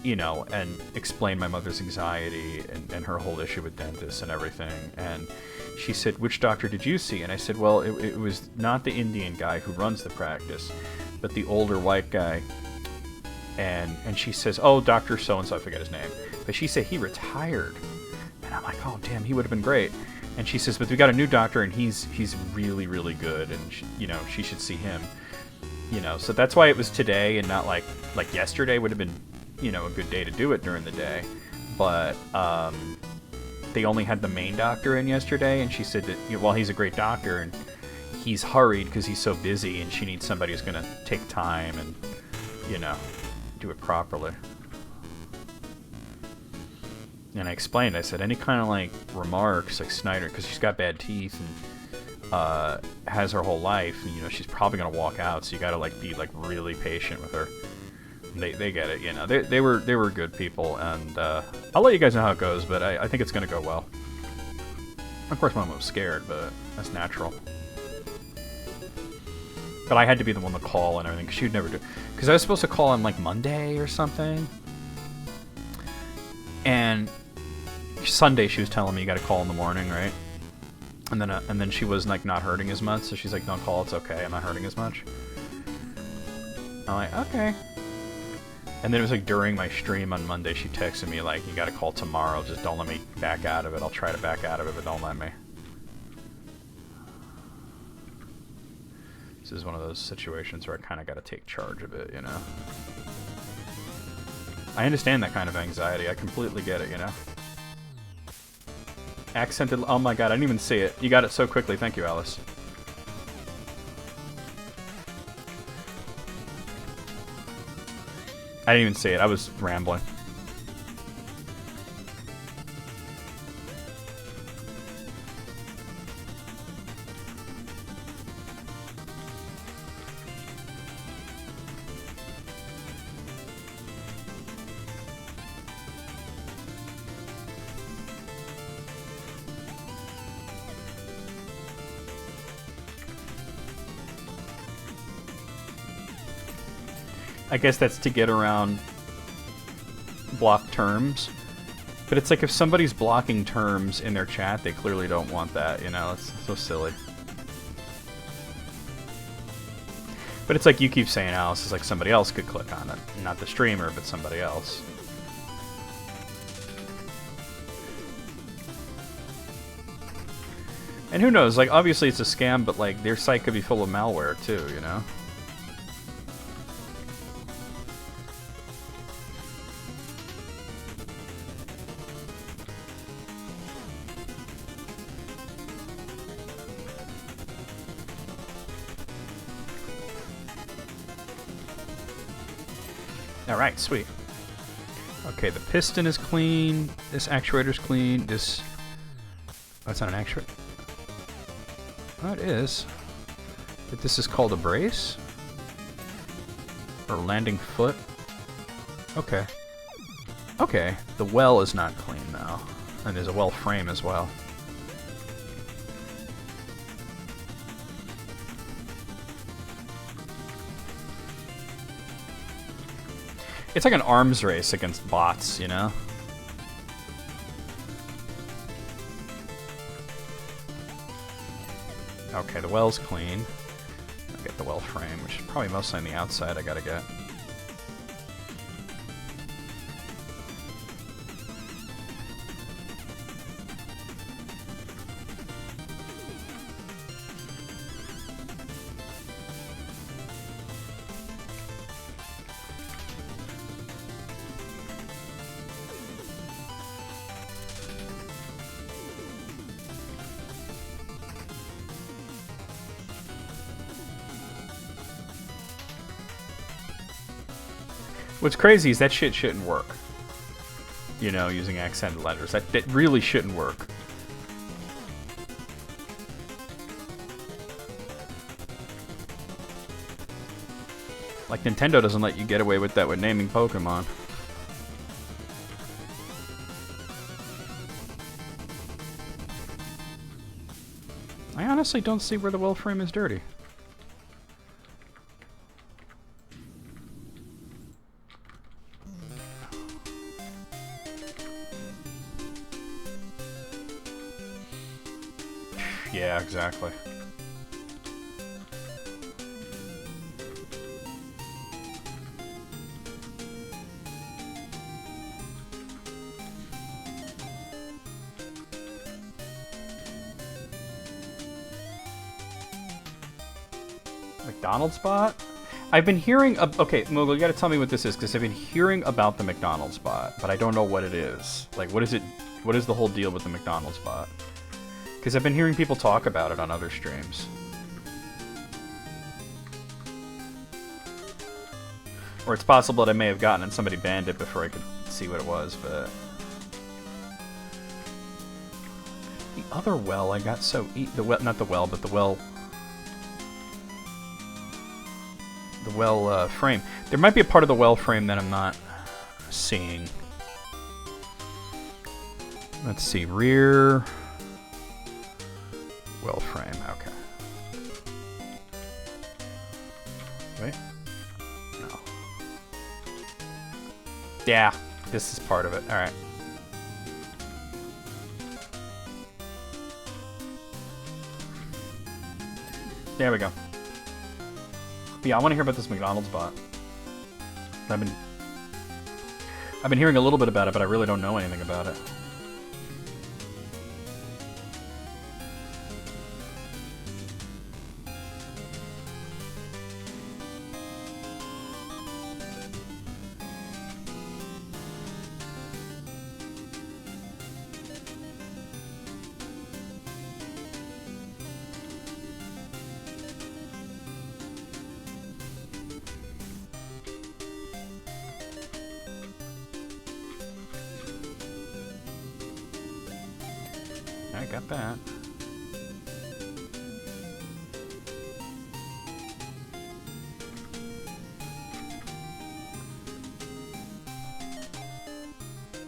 you know, and explained my mother's anxiety and her whole issue with dentists and everything. And she said, which doctor did you see? And I said, well, it was not the Indian guy who runs the practice, but the older white guy. And she says, oh, Dr. So-and-so, I forget his name. But she said he retired. And I'm like, oh, damn, he would have been great. And she says, but we got a new doctor, and he's really, really good, and you know, she should see him. You know, so that's why it was today and not like yesterday would have been, you know, a good day to do it during the day. But they only had the main doctor in yesterday, and she said that, you know, well, he's a great doctor, and he's hurried because he's so busy, and she needs somebody who's going to take time and, you know, do it properly. And I explained, I said, any kind of, like, remarks, like Snyder, because she's got bad teeth and has her whole life, and, you know, she's probably going to walk out, so you got to, like, be, like, really patient with her. They get it, you know. They were good people, and I'll let you guys know how it goes, but I think it's going to go well. Of course, Mom was scared, but that's natural. But I had to be the one to call and everything, because she would never do it. Because I was supposed to call on, like, Monday or something. And Sunday she was telling me you got to call in the morning, right? And then she was like not hurting as much, so she's like, don't call, it's okay, I'm not hurting as much. I'm like, okay. And then it was like during my stream on Monday, she texted me like, you got to call tomorrow, just don't let me back out of it. I'll try to back out of it, but don't let me. This is one of those situations where I kind of got to take charge of it, you know? I understand that kind of anxiety. I completely get it, you know? Accented... Oh my god, I didn't even see it. You got it so quickly. Thank you, Alice. I didn't even see it. I was rambling. I guess that's to get around block terms. But it's like if somebody's blocking terms in their chat, they clearly don't want that, you know? It's so silly. But it's like you keep saying, Alice, it's like somebody else could click on it. Not the streamer, but somebody else. And who knows, like, obviously it's a scam, but, like, their site could be full of malware, too, you know? Alright, sweet. Okay, the piston is clean, this actuator's clean, this... Oh, that's not an actuator. Oh, it is. But this is called a brace? Or landing foot? Okay. Okay, the well is not clean, though. And there's a well frame as well. It's like an arms race against bots, you know? Okay, the well's clean. I'll get the well frame, which is probably mostly on the outside I gotta get. What's crazy is that shit shouldn't work. You know, using accented letters. That really shouldn't work. Like, Nintendo doesn't let you get away with that with naming Pokemon. I honestly don't see where the well frame is dirty. Yeah, exactly. McDonald's bot? I've been hearing... okay, Mogul, you gotta tell me what this is, because I've been hearing about the McDonald's bot, but I don't know what it is. Like, what is it? What is the whole deal with the McDonald's bot? Because I've been hearing people talk about it on other streams. Or it's possible that I may have gotten it and somebody banned it before I could see what it was, but... The other well I got so... the well, not the well, but the well... The well frame. There might be a part of the well frame that I'm not seeing. Let's see, rear... Well frame, okay. Wait. No. Yeah, this is part of it. Alright. There we go. But yeah, I want to hear about this McDonald's bot. I've been hearing a little bit about it, but I really don't know anything about it. I got that.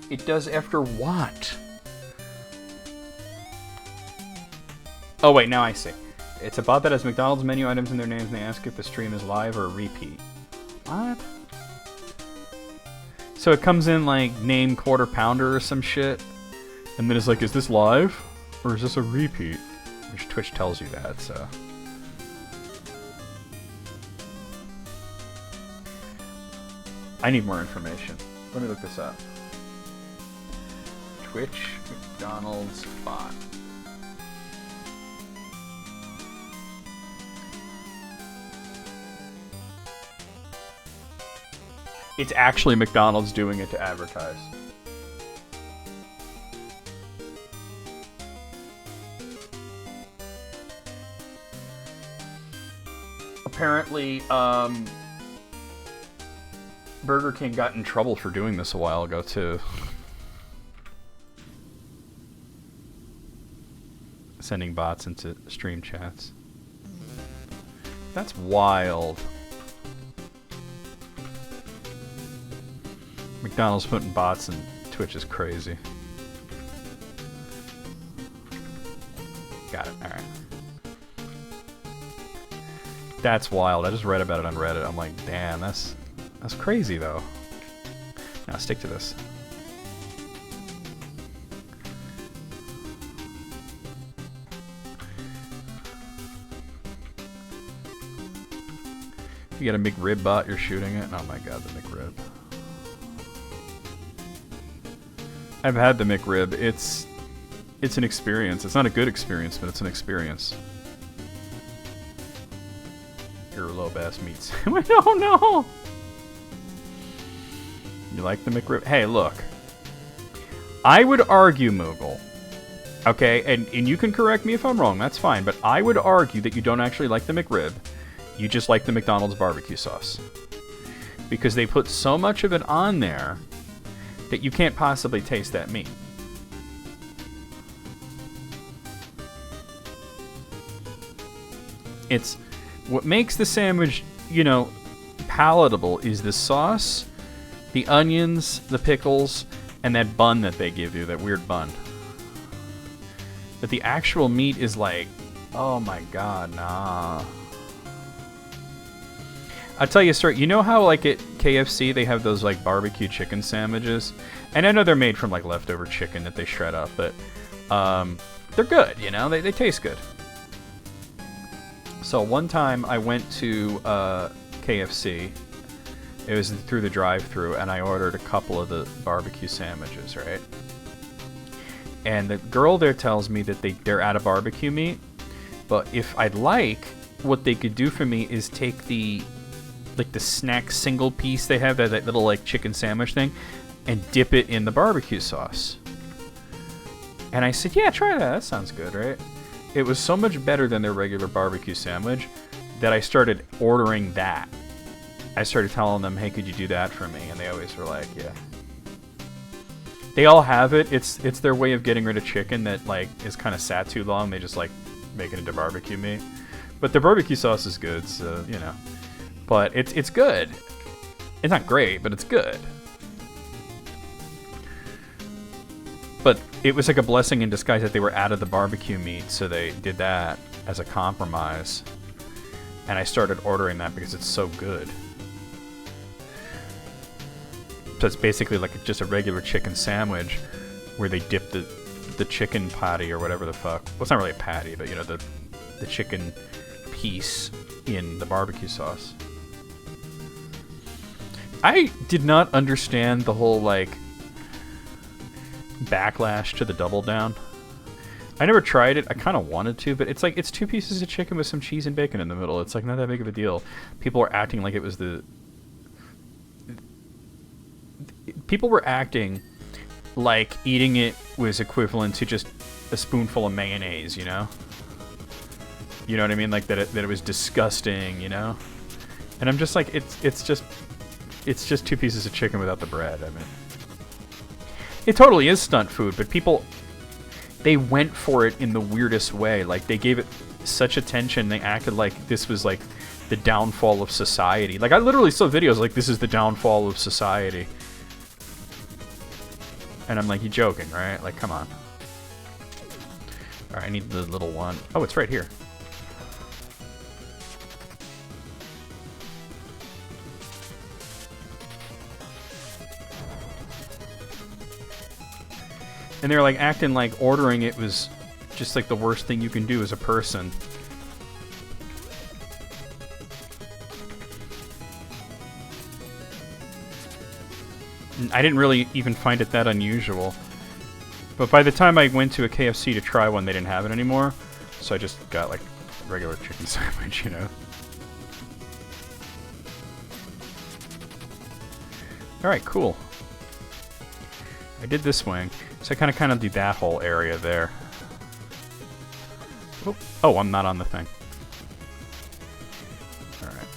It does after what? Oh wait, now I see. It's a bot that has McDonald's menu items in their names and they ask if the stream is live or a repeat. What? So it comes in like name quarter pounder or some shit, and then it's like, is this live? Or is this a repeat? Which Twitch tells you that, so... I need more information. Let me look this up. Twitch McDonald's bot. It's actually McDonald's doing it to advertise. Apparently, Burger King got in trouble for doing this a while ago, too. Sending bots into stream chats. That's wild. McDonald's putting bots in Twitch is crazy. Got it, alright. That's wild. I just read about it on Reddit. I'm like, damn, that's crazy, though. Now, stick to this. You got a McRib bot, you're shooting it? Oh my god, the McRib. I've had the McRib. It's an experience. It's not a good experience, but it's an experience. Your low bass meats. I don't know. You like the McRib? Hey, look. I would argue, Moogle. Okay, and you can correct me if I'm wrong. That's fine. But I would argue that you don't actually like the McRib. You just like the McDonald's barbecue sauce. Because they put so much of it on there that you can't possibly taste that meat. It's what makes the sandwich, you know, palatable is the sauce, the onions, the pickles, and that bun that they give you, that weird bun. But the actual meat is like, oh my god, nah. I'll tell you a story. You know how, like, at KFC, they have those, like, barbecue chicken sandwiches? And I know they're made from, like, leftover chicken that they shred up, but they're good, you know? They taste good. So one time I went to KFC. It was through the drive-thru, and I ordered a couple of the barbecue sandwiches, right? And the girl there tells me that they're out of barbecue meat, but if I'd like, what they could do for me is take the snack single piece they have, that little, like, chicken sandwich thing, and dip it in the barbecue sauce. And I said, yeah, try that. That sounds good, right? It was so much better than their regular barbecue sandwich that I started ordering that. I started telling them, hey, could you do that for me? And they always were like, yeah. They all have it. It's their way of getting rid of chicken that, like, is kind of sat too long. They just, like, make it into barbecue meat. But their barbecue sauce is good, so, you know. But it's good. It's not great, but it's good. But it was like a blessing in disguise that they were out of the barbecue meat, so they did that as a compromise. And I started ordering that because it's so good. So it's basically like just a regular chicken sandwich where they dip the chicken patty or whatever the fuck. Well, it's not really a patty, but, you know, the chicken piece in the barbecue sauce. I did not understand the whole, like, backlash to the double down. I never tried it. I kind of wanted to, but it's like, it's 2 pieces of chicken with some cheese and bacon in the middle. It's like not that big of a deal. People are acting like it was people were acting like eating it was equivalent to just a spoonful of mayonnaise, you know? You know what I mean? Like that it was disgusting, you know? And I'm just like, it's just 2 pieces of chicken without the bread. I mean, it totally is stunt food, but people, they went for it in the weirdest way. Like, they gave it such attention, they acted like this was, like, the downfall of society. Like, I literally saw videos like, this is the downfall of society. And I'm like, you joking, right? Like, come on. Alright, I need the little one. Oh, it's right here. And they're like acting like ordering it was just like the worst thing you can do as a person. I didn't really even find it that unusual. But by the time I went to a KFC to try one, they didn't have it anymore. So I just got like regular chicken sandwich, you know. Alright, cool. I did this wing, so I kind of do that whole area there. Oh, I'm not on the thing. Alright.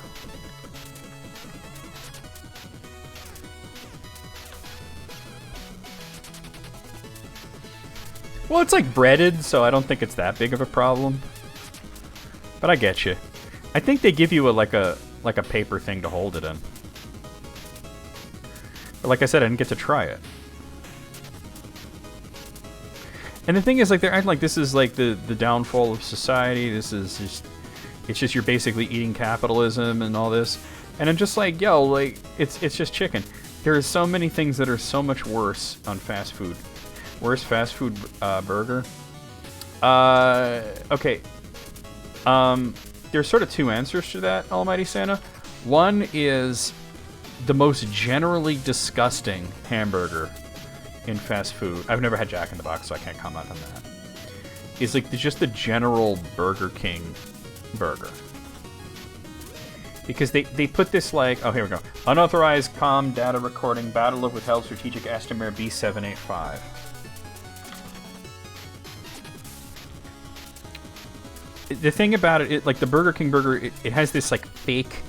Well, it's like breaded, so I don't think it's that big of a problem. But I get you. I think they give you like a paper thing to hold it in. But like I said, I didn't get to try it. And the thing is, like, they're acting like this is like the downfall of society. This is just, it's just you're basically eating capitalism and all this. And I'm just like, yo, like, it's just chicken. There are so many things that are so much worse on fast food. Worst fast food burger? Okay. There's sort of two answers to that, Almighty Santa. One is the most generally disgusting hamburger in fast food. I've never had Jack in the Box, so I can't comment on that. It's like just the general Burger King burger. Because they put this like, oh, here we go. Unauthorized comm data recording, Battle of Withheld Strategic Estimare B785. The thing about it, like the Burger King burger, it has this like fake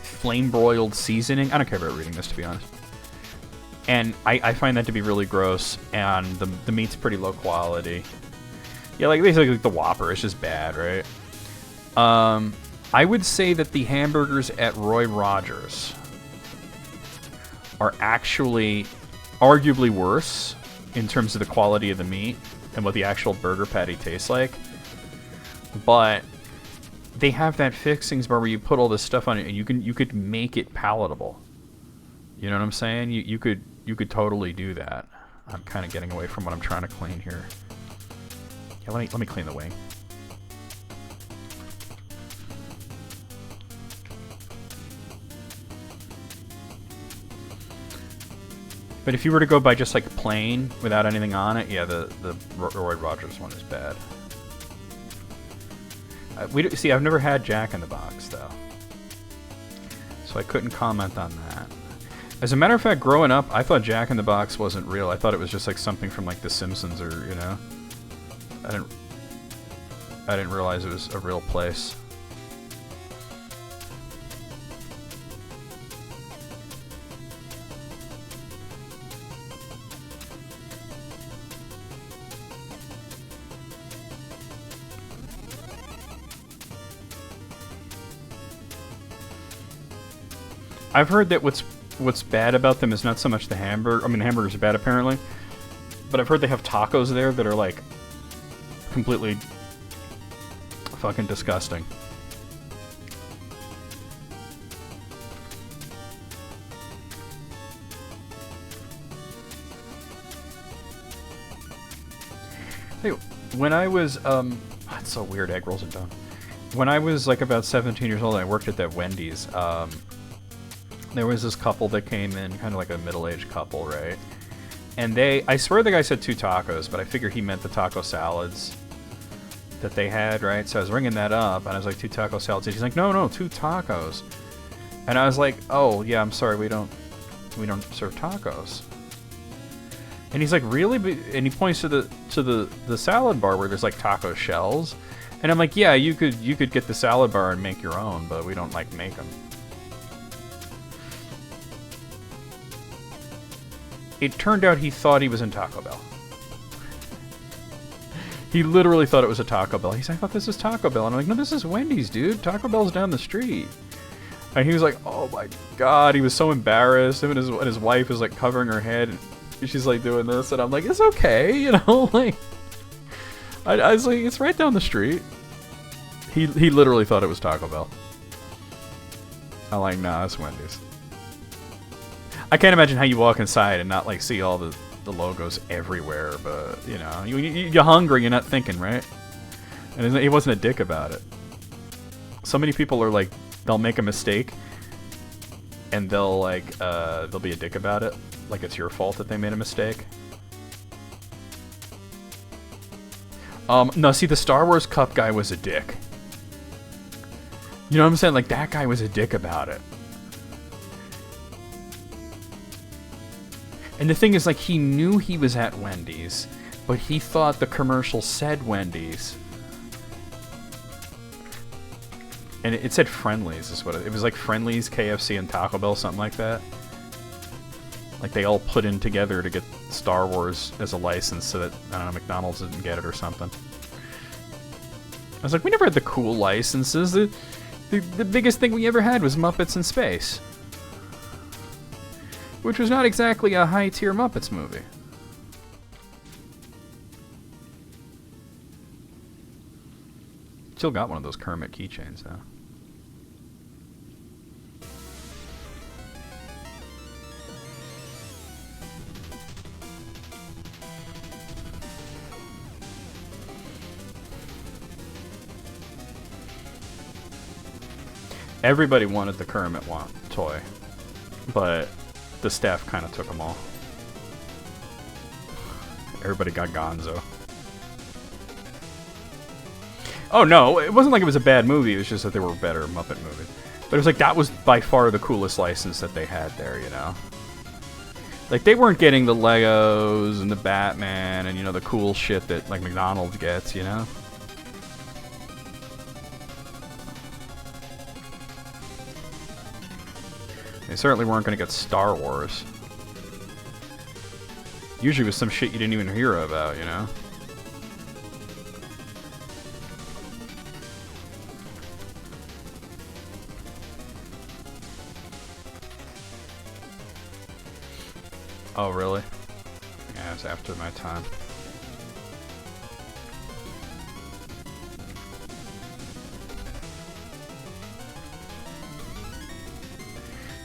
flame-broiled seasoning. I don't care about reading this, to be honest. And I find that to be really gross, and the meat's pretty low quality. Yeah, like basically the Whopper is just bad, right? I would say that the hamburgers at Roy Rogers are actually arguably worse in terms of the quality of the meat and what the actual burger patty tastes like. But they have that fixings bar where you put all this stuff on it, and you could make it palatable. You know what I'm saying? You could totally do that. I'm kind of getting away from what I'm trying to clean here. Yeah, let me clean the wing. But if you were to go by just like plain without anything on it, yeah, the Roy Rogers one is bad. See, I've never had Jack in the Box though, so I couldn't comment on that. As a matter of fact, growing up, I thought Jack in the Box wasn't real. I thought it was just like something from like The Simpsons, or you know, I didn't realize it was a real place. I've heard that what's bad about them is not so much the hamburger. I mean, hamburgers are bad apparently, but I've heard they have tacos there that are like completely fucking disgusting. Hey, when I was it's so weird, egg rolls are done. When I was like about 17 years old, I worked at that Wendy's. There was this couple that came in, kind of like a middle-aged couple, right? And I swear the guy said 2 tacos, but I figure he meant the taco salads that they had, right? So I was ringing that up, and I was like, 2 taco salads. And he's like, no, 2 tacos. And I was like, oh, yeah, I'm sorry, we don't serve tacos. And he's like, really? And he points to the salad bar where there's like taco shells. And I'm like, yeah, you could get the salad bar and make your own, but we don't like make them. It turned out he thought he was in Taco Bell. He literally thought it was a Taco Bell. He's like, I thought this is Taco Bell. And I'm like, no, this is Wendy's, dude. Taco Bell's down the street. And he was like, oh my god. He was so embarrassed. Him and his wife is like covering her head. And she's like doing this. And I'm like, it's okay, you know? Like, I was like, it's right down the street. He literally thought it was Taco Bell. I'm like, nah, it's Wendy's. I can't imagine how you walk inside and not like see all the logos everywhere, but you know, you're hungry, you're not thinking, right? And he wasn't a dick about it. So many people are like, they'll make a mistake and they'll be a dick about it, like it's your fault that they made a mistake. No, see, the Star Wars Cup guy was a dick. You know what I'm saying? Like, that guy was a dick about it. And the thing is, like, he knew he was at Wendy's, but he thought the commercial said Wendy's. And it said Friendly's is what it was, like Friendly's, KFC, and Taco Bell, something like that. Like, they all put in together to get Star Wars as a license so that, I don't know, McDonald's didn't get it or something. I was like, we never had the cool licenses. The biggest thing we ever had was Muppets in Space. Which was not exactly a high-tier Muppets movie. Still got one of those Kermit keychains, though. Everybody wanted the Kermit toy, but the staff kind of took them all. Everybody got Gonzo. Oh no, it wasn't like it was a bad movie, it was just that there were better Muppet movies. But it was like, that was by far the coolest license that they had there, you know? Like, they weren't getting the Legos and the Batman and, you know, the cool shit that, like, McDonald's gets, you know? They certainly weren't going to get Star Wars. Usually with some shit you didn't even hear about, you know? Oh, really? Yeah, it's after my time.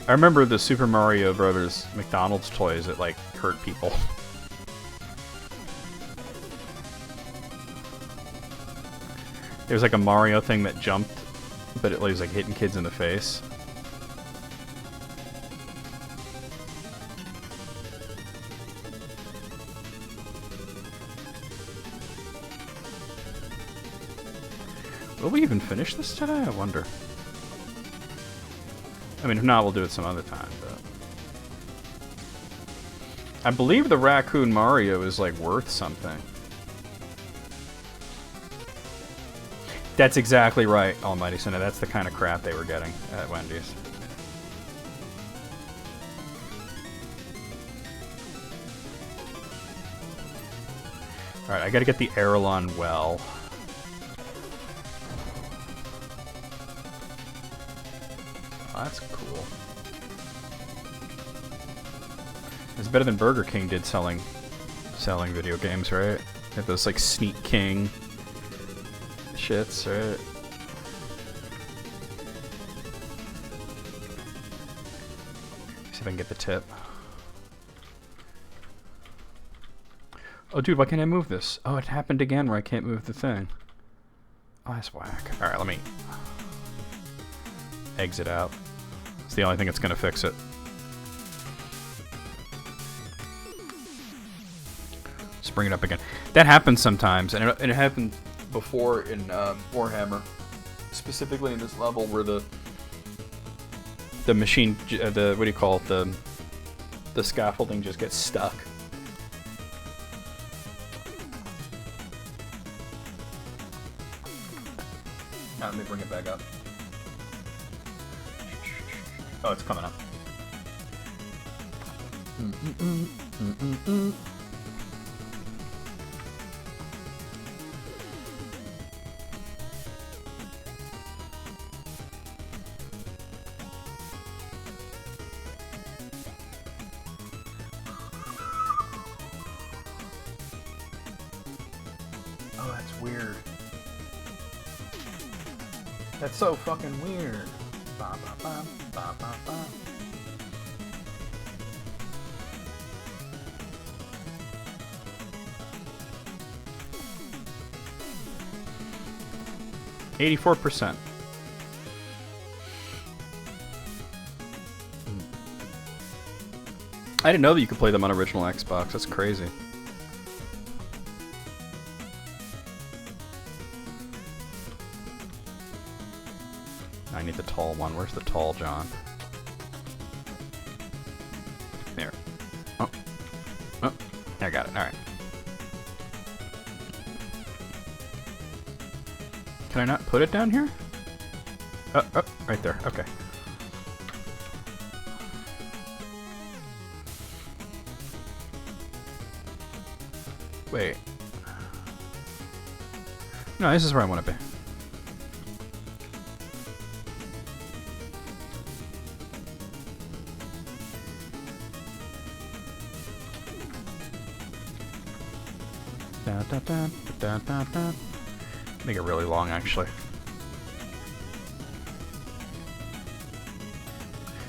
I remember the Super Mario Brothers McDonald's toys that, like, hurt people. There was, like, a Mario thing that jumped, but it was, like, hitting kids in the face. Will we even finish this today? I wonder. I mean, if not, we'll do it some other time, but... I believe the Raccoon Mario is, like, worth something. That's exactly right, Almighty Sinner. That's the kind of crap they were getting at Wendy's. Alright, I gotta get the Airlon well. That's cool. It's better than Burger King did selling video games, right? They had those like Sneak King shits, right? See if I can get the tip. Oh, dude, why can't I move this? Oh, it happened again where I can't move the thing. Oh, that's whack. Alright, let me exit out. It's the only thing that's gonna fix it. Just bring it up again. That happens sometimes, and it happened before in Warhammer, specifically in this level where the machine, the what do you call it, the scaffolding just gets stuck. Now let me bring it back up. Oh, it's coming up. Oh, that's weird. That's so fucking weird. Ba, ba, ba, ba, ba, ba. %. I didn't know that you could play them on original Xbox. That's crazy. I need the tall one. Where's the tall John? There. Oh, I got it. All right. Can I not put it down here? Oh, right there. Okay. Wait. No, this is where I want to be. Da, da, da, da, da, da. Make it really long, actually.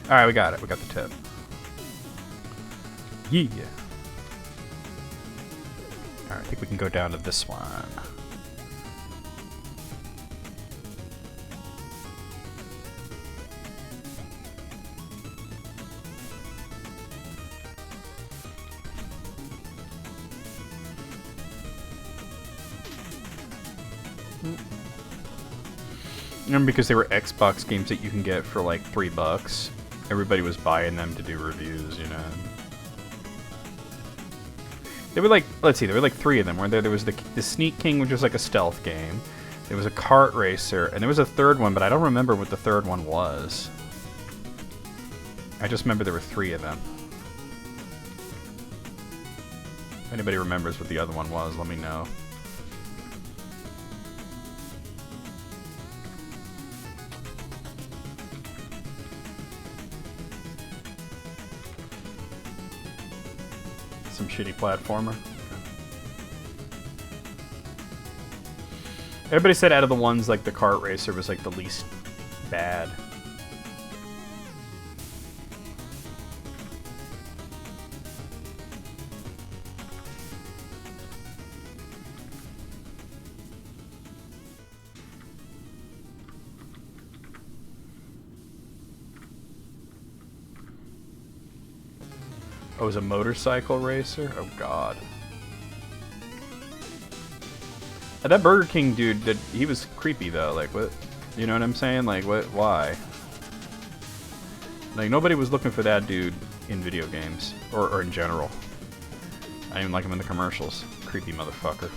Alright, we got it. We got the tip. Yeah. Alright, I think we can go down to this one. And because they were Xbox games that you can get for like $3, everybody was buying them to do reviews, you know. They were like, let's see, there were like 3 of them, weren't there? There was the Sneak King, which was like a stealth game. There was a kart racer, and there was a third one, but I don't remember what the third one was. I just remember there were 3 of them. If anybody remembers what the other one was, let me know. Some shitty platformer. Everybody said out of the ones, like the kart racer was like the least bad. Oh, it was a motorcycle racer? Oh, God. That Burger King dude, he was creepy, though. Like, what? You know what I'm saying? Like, what? Why? Like, nobody was looking for that dude in video games. Or in general. I didn't even like him in the commercials. Creepy motherfucker.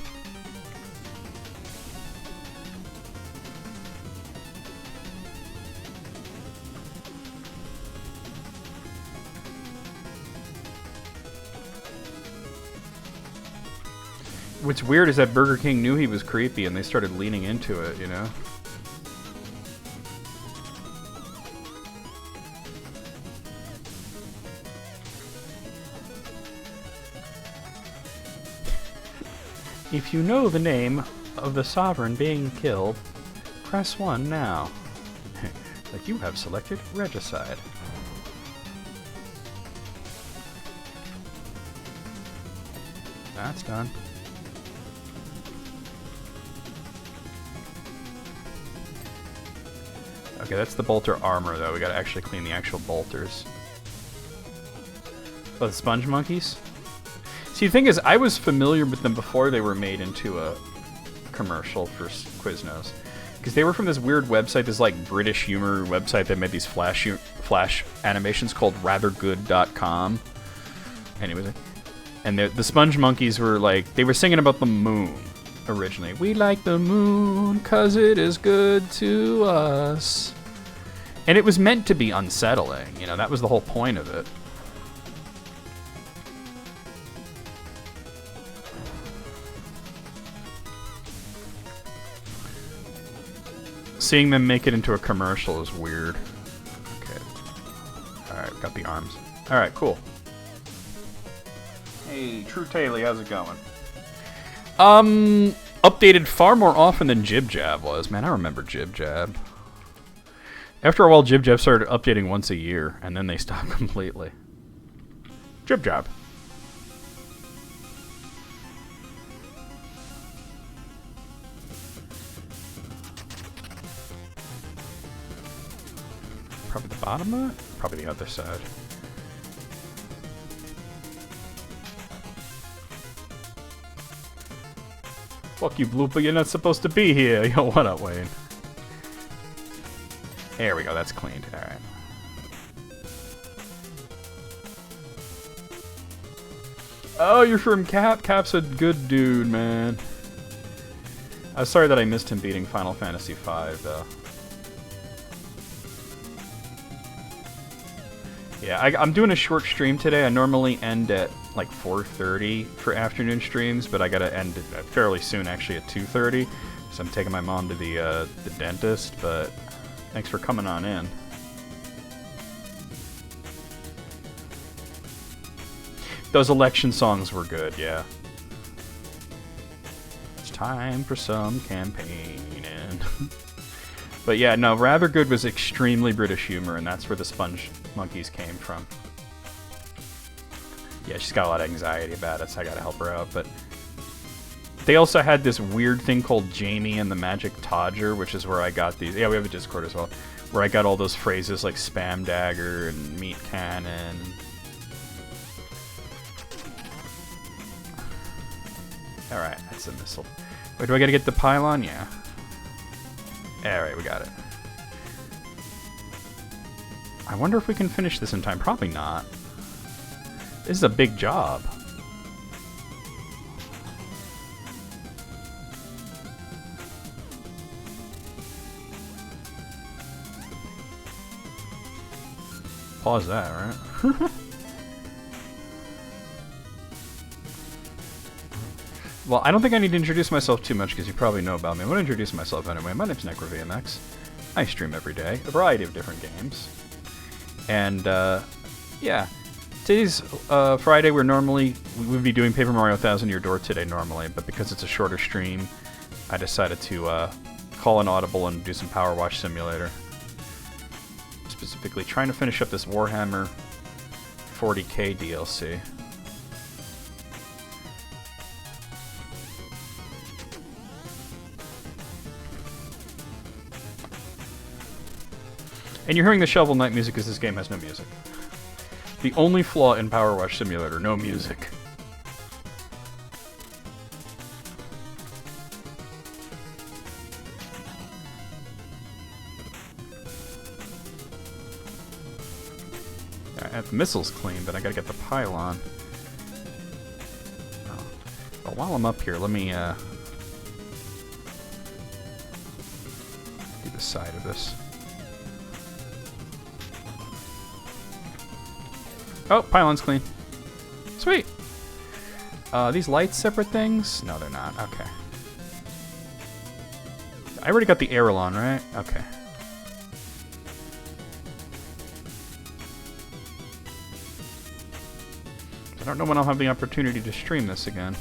What's weird is that Burger King knew he was creepy and they started leaning into it, you know? If you know the name of the sovereign being killed, press 1 now. Like you have selected regicide. That's done. Okay, that's the bolter armor, though. We gotta actually clean the actual bolters. Oh, the sponge monkeys? See, the thing is, I was familiar with them before they were made into a commercial for Quiznos. Because they were from this weird website, this, like, British humor website that made these flash animations called rathergood.com. Anyways, and the sponge monkeys were, like, they were singing about the moon. Originally, we like the moon 'cause it is good to us, and it was meant to be unsettling. You know, that was the whole point of it. Seeing them make it into a commercial is weird. Okay, all right, got the arms. All right, cool. Hey, True Taylor, how's it going? Updated far more often than Jib Jab was. Man, I remember Jib Jab. After a while, Jib Jab started updating once a year, and then they stopped completely. Jib Jab. Probably the bottom of it? Probably the other side. Fuck you, Blooper, you're not supposed to be here. Yo, what up, Wayne? There we go, that's cleaned. Alright. Oh, you're from Cap? Cap's a good dude, man. I was sorry that I missed him beating Final Fantasy V, though. Yeah, I'm doing a short stream today. I normally end at like 4:30 for afternoon streams, but I gotta end fairly soon, actually, at 2:30. So I'm taking my mom to the dentist, but thanks for coming on in. Those election songs were good, yeah. It's time for some campaigning. But yeah, no, Rather Good was extremely British humor, and that's where the Sponge Monkeys came from. Yeah, she's got a lot of anxiety about it, so I gotta help her out, but... They also had this weird thing called Jamie and the Magic Todger, which is where I got these... Yeah, we have a Discord as well. Where I got all those phrases like Spam Dagger and Meat Cannon. Alright, that's a missile. Wait, do I gotta get the pylon? Yeah. Alright, we got it. I wonder if we can finish this in time. Probably not. This is a big job. Pause that, right? Well, I don't think I need to introduce myself too much because you probably know about me. I'm going to introduce myself anyway. My name's NecroVMX. I stream every day, a variety of different games. And, yeah. Today's Friday. We would be doing Paper Mario Thousand Year Door today normally, but because it's a shorter stream, I decided to call an audible and do some PowerWash Simulator. Specifically trying to finish up this Warhammer 40k DLC. And you're hearing the Shovel Knight music because this game has no music. The only flaw in PowerWash Simulator, no music. Alright, the missile's clean, but I gotta get the pylon. Oh. Well, while I'm up here, let me do the side of this. Oh, pylon's clean. Sweet. These lights separate things? No, they're not. Okay. I already got the Aerolon, right? Okay. I don't know when I'll have the opportunity to stream this again.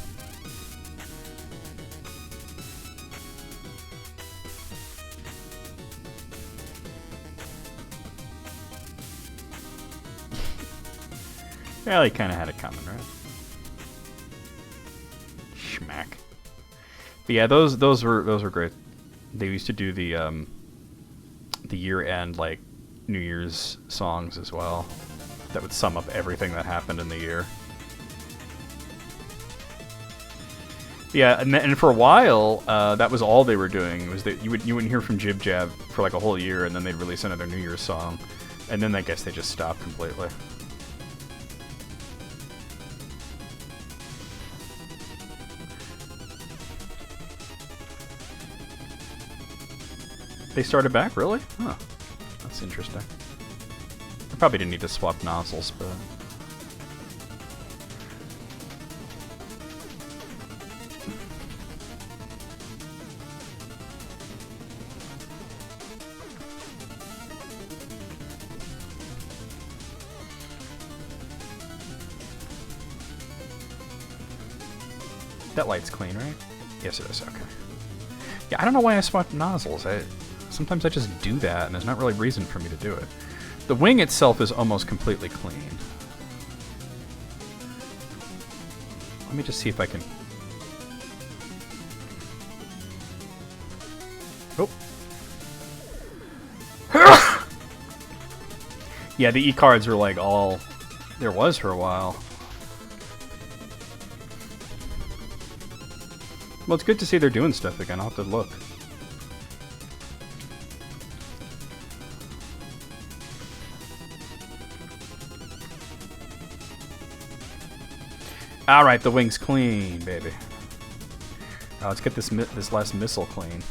Well, he kind of had it coming, right? Schmack. But yeah, those were great. They used to do the year-end like New Year's songs as well. That would sum up everything that happened in the year. Yeah, and for a while, that was all they were doing. Was that you wouldn't hear from Jib Jab for like a whole year, and then they'd release another New Year's song, and then I guess they just stopped completely. They started back, really? Huh. That's interesting. I probably didn't need to swap nozzles, but... That light's clean, right? Yes, it is. Okay. Yeah, I don't know why I swapped nozzles. Sometimes I just do that, and there's not really reason for me to do it. The wing itself is almost completely clean. Let me just see if I can... Oh. Yeah, the E-cards are like all... There was for a while. Well, it's good to see they're doing stuff again. I'll have to look. All right, the wing's clean, baby. Let's get this last missile clean.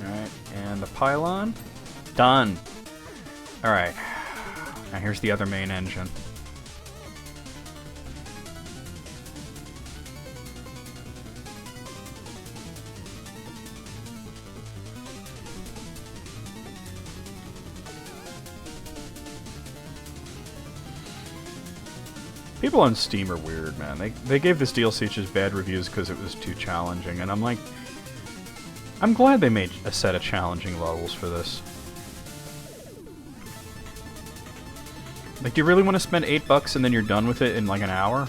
All right, and the pylon, done. All right, now here's the other main engine. People on Steam are weird, man. They gave this DLC just bad reviews because it was too challenging, and I'm like, I'm glad they made a set of challenging levels for this. Like, do you really want to spend $8 and then you're done with it in like an hour?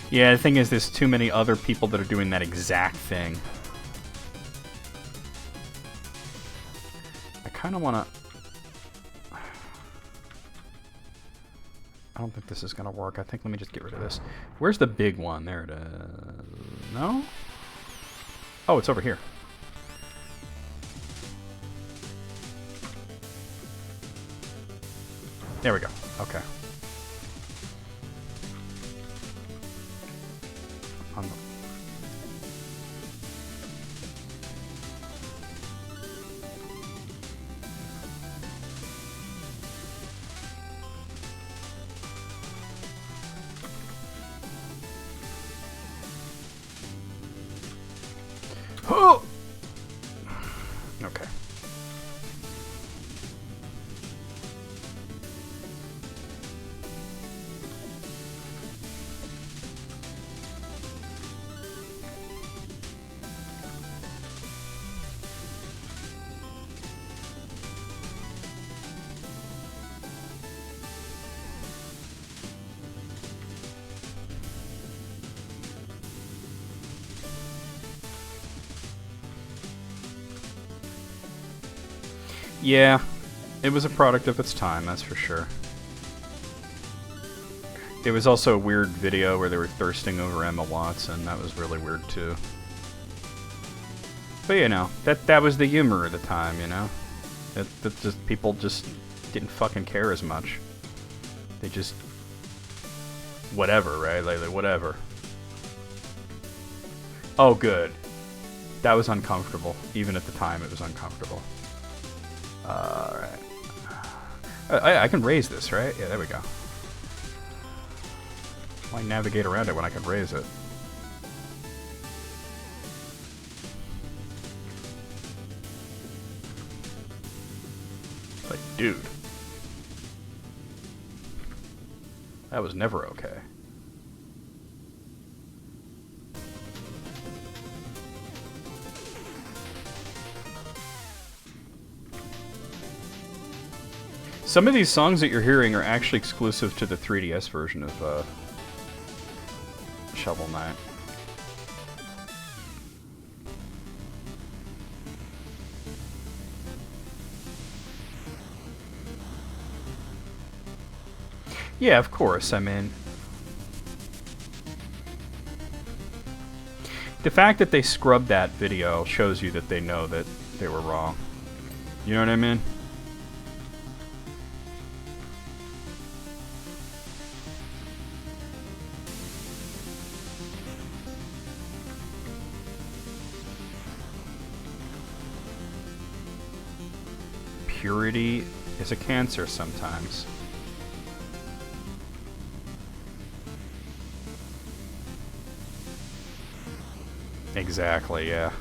Yeah, the thing is, there's too many other people that are doing that exact thing. I kind of want to... I don't think this is going to work. I think let me just get rid of this. Where's the big one? There it is. No? Oh, it's over here. There we go. Okay. Oh! Okay. Yeah, it was a product of its time, that's for sure. There was also a weird video where they were thirsting over Emma Watson. That was really weird too. But you know, that was the humor of the time, you know? That just people just didn't fucking care as much. They just whatever, right? Like whatever. Oh good. That was uncomfortable. Even at the time it was uncomfortable. Alright. I can raise this, right? Yeah, there we go. Why navigate around it when I can raise it? Like, dude. That was never okay. Some of these songs that you're hearing are actually exclusive to the 3DS version of Shovel Knight. Yeah, of course. I mean, the fact that they scrubbed that video shows you that they know that they were wrong. You know what I mean? Purity is a cancer sometimes. Exactly, yeah.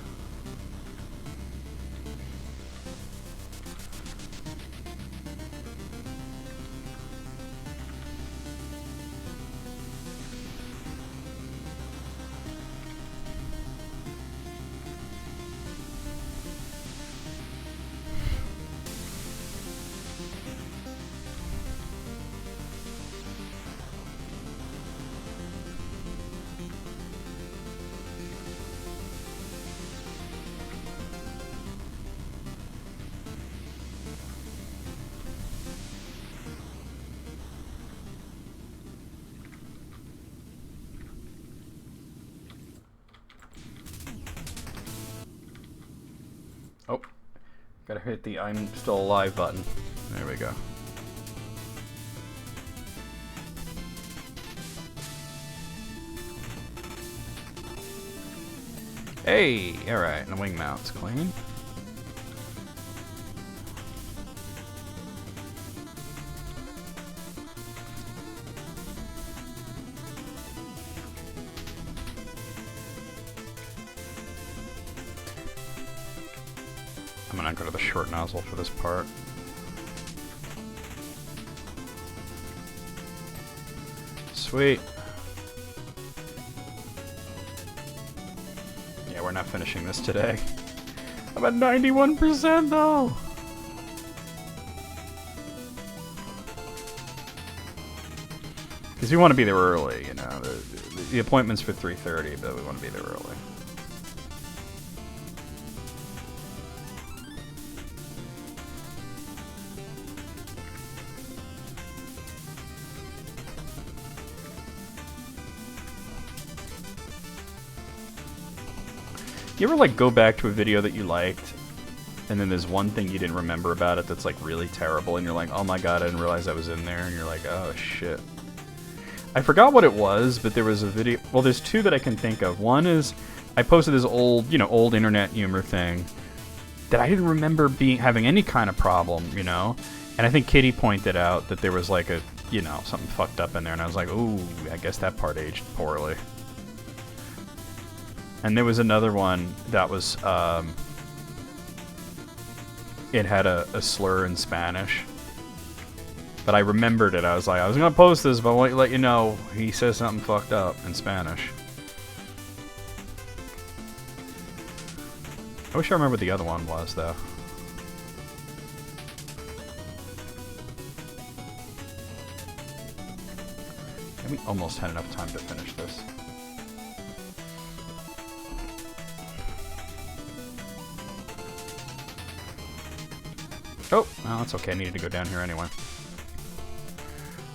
Gotta hit the I'm still alive button. There we go. Hey! Alright, and the wing mount's clean. I'm gonna go to the short nozzle for this part. Sweet. Yeah, we're not finishing this today. I'm at 91% though! Because we want to be there early, you know. The appointment's for 3:30, but we want to be there early. You ever, like, go back to a video that you liked, and then there's one thing you didn't remember about it that's, like, really terrible, and you're like, oh my god, I didn't realize I was in there, and you're like, oh shit. I forgot what it was, but there was a video... Well, there's two that I can think of. One is, I posted this old, you know, old internet humor thing that I didn't remember having any kind of problem, you know? And I think Kitty pointed out that there was, like, a, you know, something fucked up in there, and I was like, ooh, I guess that part aged poorly. And there was another one that was, it had a slur in Spanish. But I remembered it. I was like, I was going to post this, but I want to let you know he says something fucked up in Spanish. I wish I remember what the other one was, though. And we almost had enough time to finish this. Oh, well, that's okay. I needed to go down here anyway.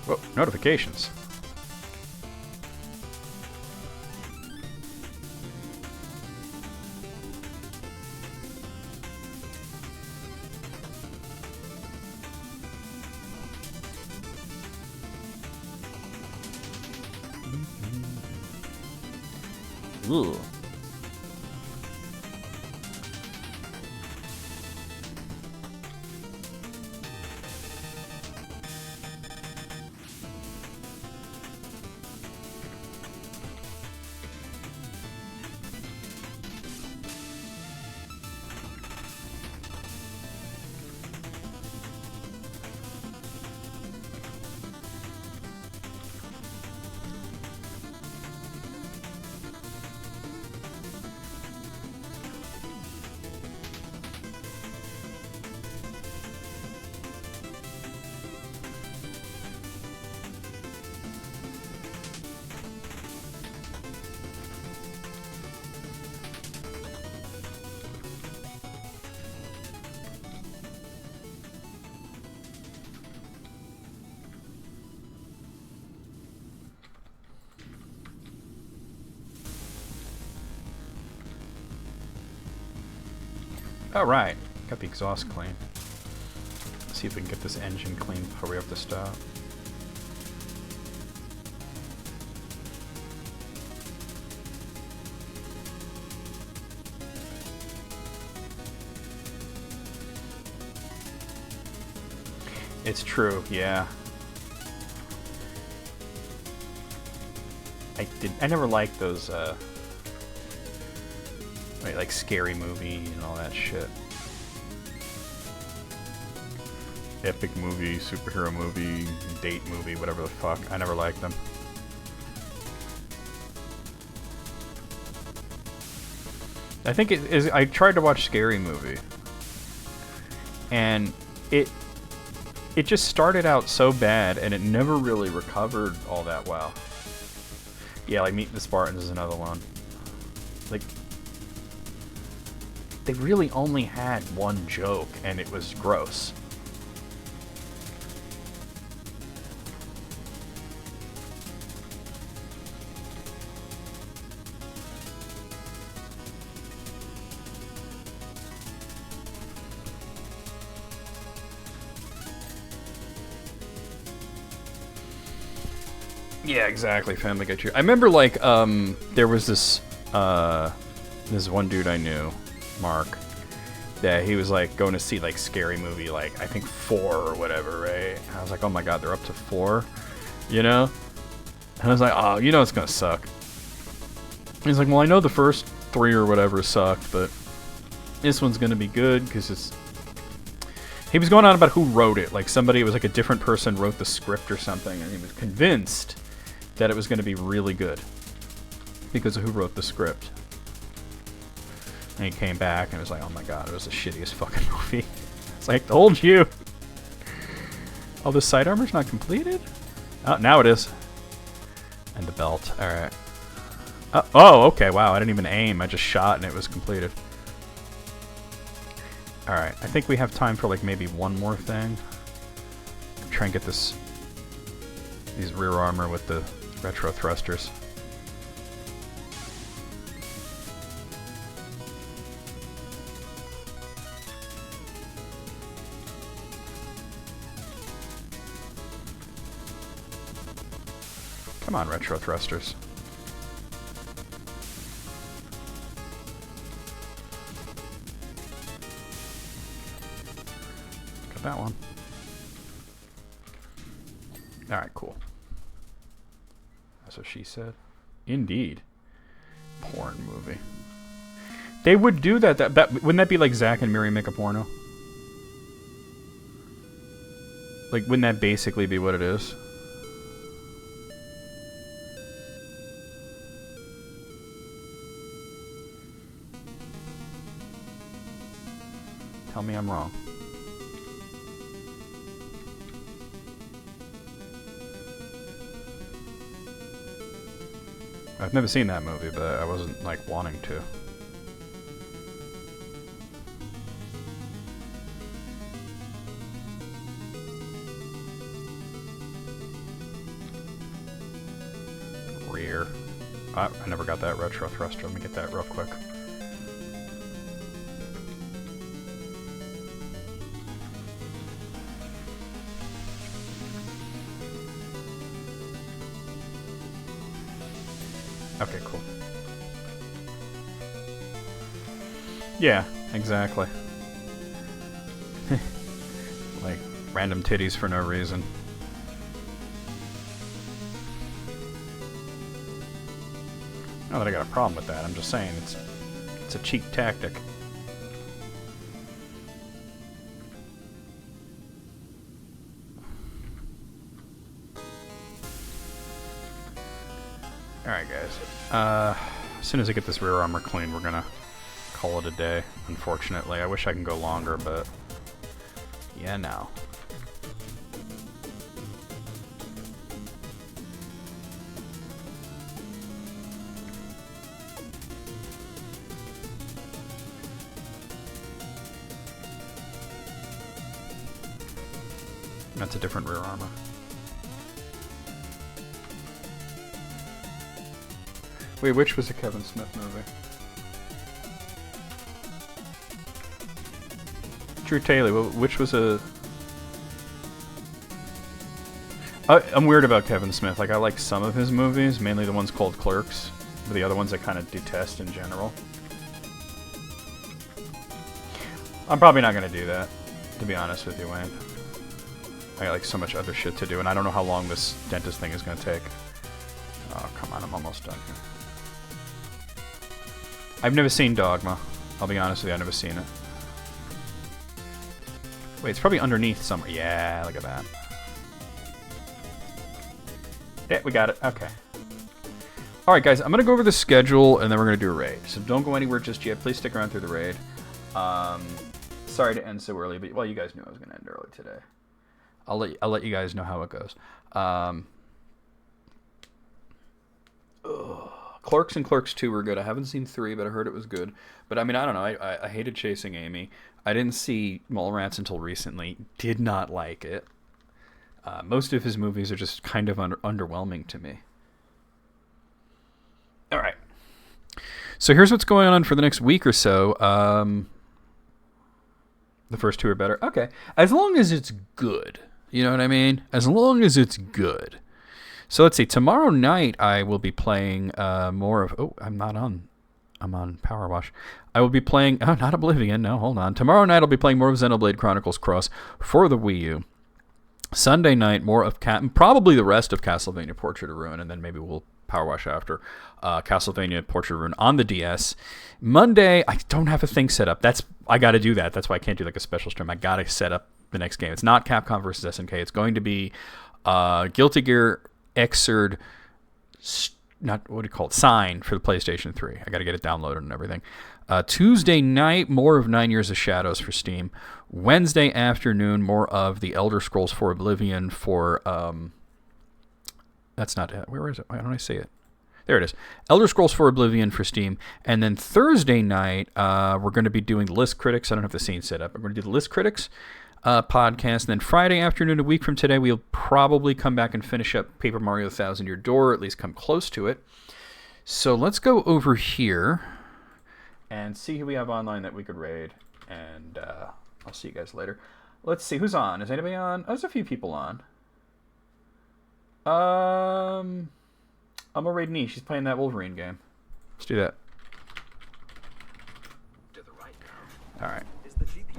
Whoa, notifications. Ooh. Alright, got the exhaust clean. Let's see if we can get this engine clean before we have to stop. It's true, yeah. I never liked those, like Scary Movie and all that shit. Epic movie, superhero movie, date movie, whatever the fuck. I never liked them. I think it is. I tried to watch Scary Movie, and it just started out so bad, and it never really recovered all that well. Yeah, like Meet the Spartans is another one. Like, they really only had one joke, and it was gross. Yeah, exactly. Family Guy too. I remember like there was this one dude I knew, Mark, that he was like going to see like scary movie, like I think 4 or whatever, right? And I was like, oh my god, they're up to 4, you know? And I was like, oh, you know it's gonna suck. He's like, well, I know the first 3 or whatever sucked, but this one's gonna be good because it's. He was going on about who wrote it, like somebody, it was like a different person wrote the script or something, and he was convinced that it was going to be really good because of who wrote the script. And he came back and was like, oh my god, it was the shittiest fucking movie. It's like, told you. Oh, the side armor's not completed? Oh, now it is. And the belt, alright. Oh, okay, wow, I didn't even aim, I just shot and it was completed. Alright, I think we have time for like maybe one more thing. Try and get these rear armor with the retro thrusters. Come on, retro thrusters. Got that one. Alright, cool. That's what she said. Indeed. Porn movie. They would do that. Wouldn't that be like Zack and Miri make a porno? Like, wouldn't that basically be what it is? Tell me I'm wrong. I've never seen that movie, but I wasn't, like, wanting to. Rear. I never got that retro thruster. Let me get that real quick. Okay, cool. Yeah, exactly. Like, random titties for no reason. Not that I got a problem with that, I'm just saying it's a cheap tactic. Alright guys, as soon as I get this rear armor clean, we're gonna call it a day, unfortunately. I wish I can go longer, but yeah, no. That's a different rear armor. Wait, which was a Kevin Smith movie? Drew Taylor, which was a... I'm weird about Kevin Smith. Like, I like some of his movies, mainly the ones called Clerks, but the other ones I kind of detest in general. I'm probably not going to do that, to be honest with you, Wayne. I got like so much other shit to do, and I don't know how long this dentist thing is going to take. Oh, come on, I'm almost done here. I've never seen Dogma. I'll be honest with you, I've never seen it. Wait, it's probably underneath somewhere. Yeah, look at that. Yeah, we got it. Okay. Alright, guys, I'm going to go over the schedule, and then we're going to do a raid. So don't go anywhere just yet. Please stick around through the raid. Sorry to end so early, but, well, you guys knew I was going to end early today. I'll let you guys know how it goes. Clerks and Clerks 2 were good. I haven't seen 3, but I heard it was good. But I mean, I don't know. I hated Chasing Amy. I didn't see Mallrats until recently. Did not like it. Most of his movies are just kind of underwhelming to me. All right. So here's what's going on for the next week or so. The first 2 are better. Okay. As long as it's good. You know what I mean? As long as it's good. So let's see. Tomorrow night I will be playing more of. Oh, I'm not on. I'm on PowerWash. I will be playing. Oh, not Oblivion. No, hold on. Tomorrow night I'll be playing more of Xenoblade Chronicles Cross for the Wii U. Sunday night more of probably the rest of Castlevania Portrait of Ruin, and then maybe we'll PowerWash after Castlevania Portrait of Ruin on the DS. Monday I don't have a thing set up. I got to do that. That's why I can't do like a special stream. I got to set up the next game. It's not Capcom versus SNK. It's going to be Guilty Gear Xrd. Not what do you call it? Sign for the PlayStation 3. I got to get it downloaded and everything. Tuesday night, more of 9 Years of Shadows for Steam. Wednesday afternoon, more of the Elder Scrolls 4 Oblivion for. That's not it. Where is it? Why don't I see it? There it is. Elder Scrolls 4 Oblivion for Steam. And then Thursday night, we're going to be doing the List Critics. I don't have the scene set up. We're going to do the List Critics podcast. And then Friday afternoon, a week from today, we'll probably come back and finish up Paper Mario Thousand Year Door, or at least come close to it. So let's go over here and see who we have online that we could raid. And I'll see you guys later. Let's see. Who's on? Is anybody on? Oh, there's a few people on. I'm gonna raid Nee. She's playing that Wolverine game. Let's do that. All right.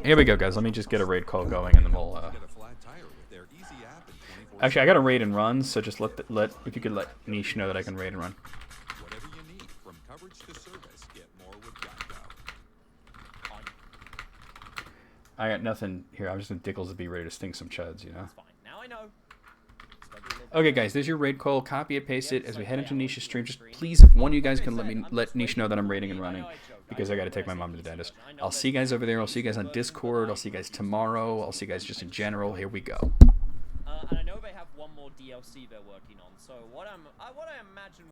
Here we go, guys. Let me just get a raid call going, and then we'll. Actually, I got a raid and run, so just let if you could let Niche know that I can raid and run. Whatever you need, from coverage to service, get more with I got nothing here. I'm just in Dickles to be ready to sting some chuds, you know. That's fine. Now I know. Okay, guys, there's your raid call. Copy it, paste it. As we head into Nisha's stream, just please, if one of you guys can let Nisha know that I'm raiding and running, because I got to take my mom to the dentist. I'll see you guys over there. I'll see you guys on Discord. I'll see you guys tomorrow. I'll see you guys just in general. Here we go. And I know they have one more DLC they're working on. So what I imagine.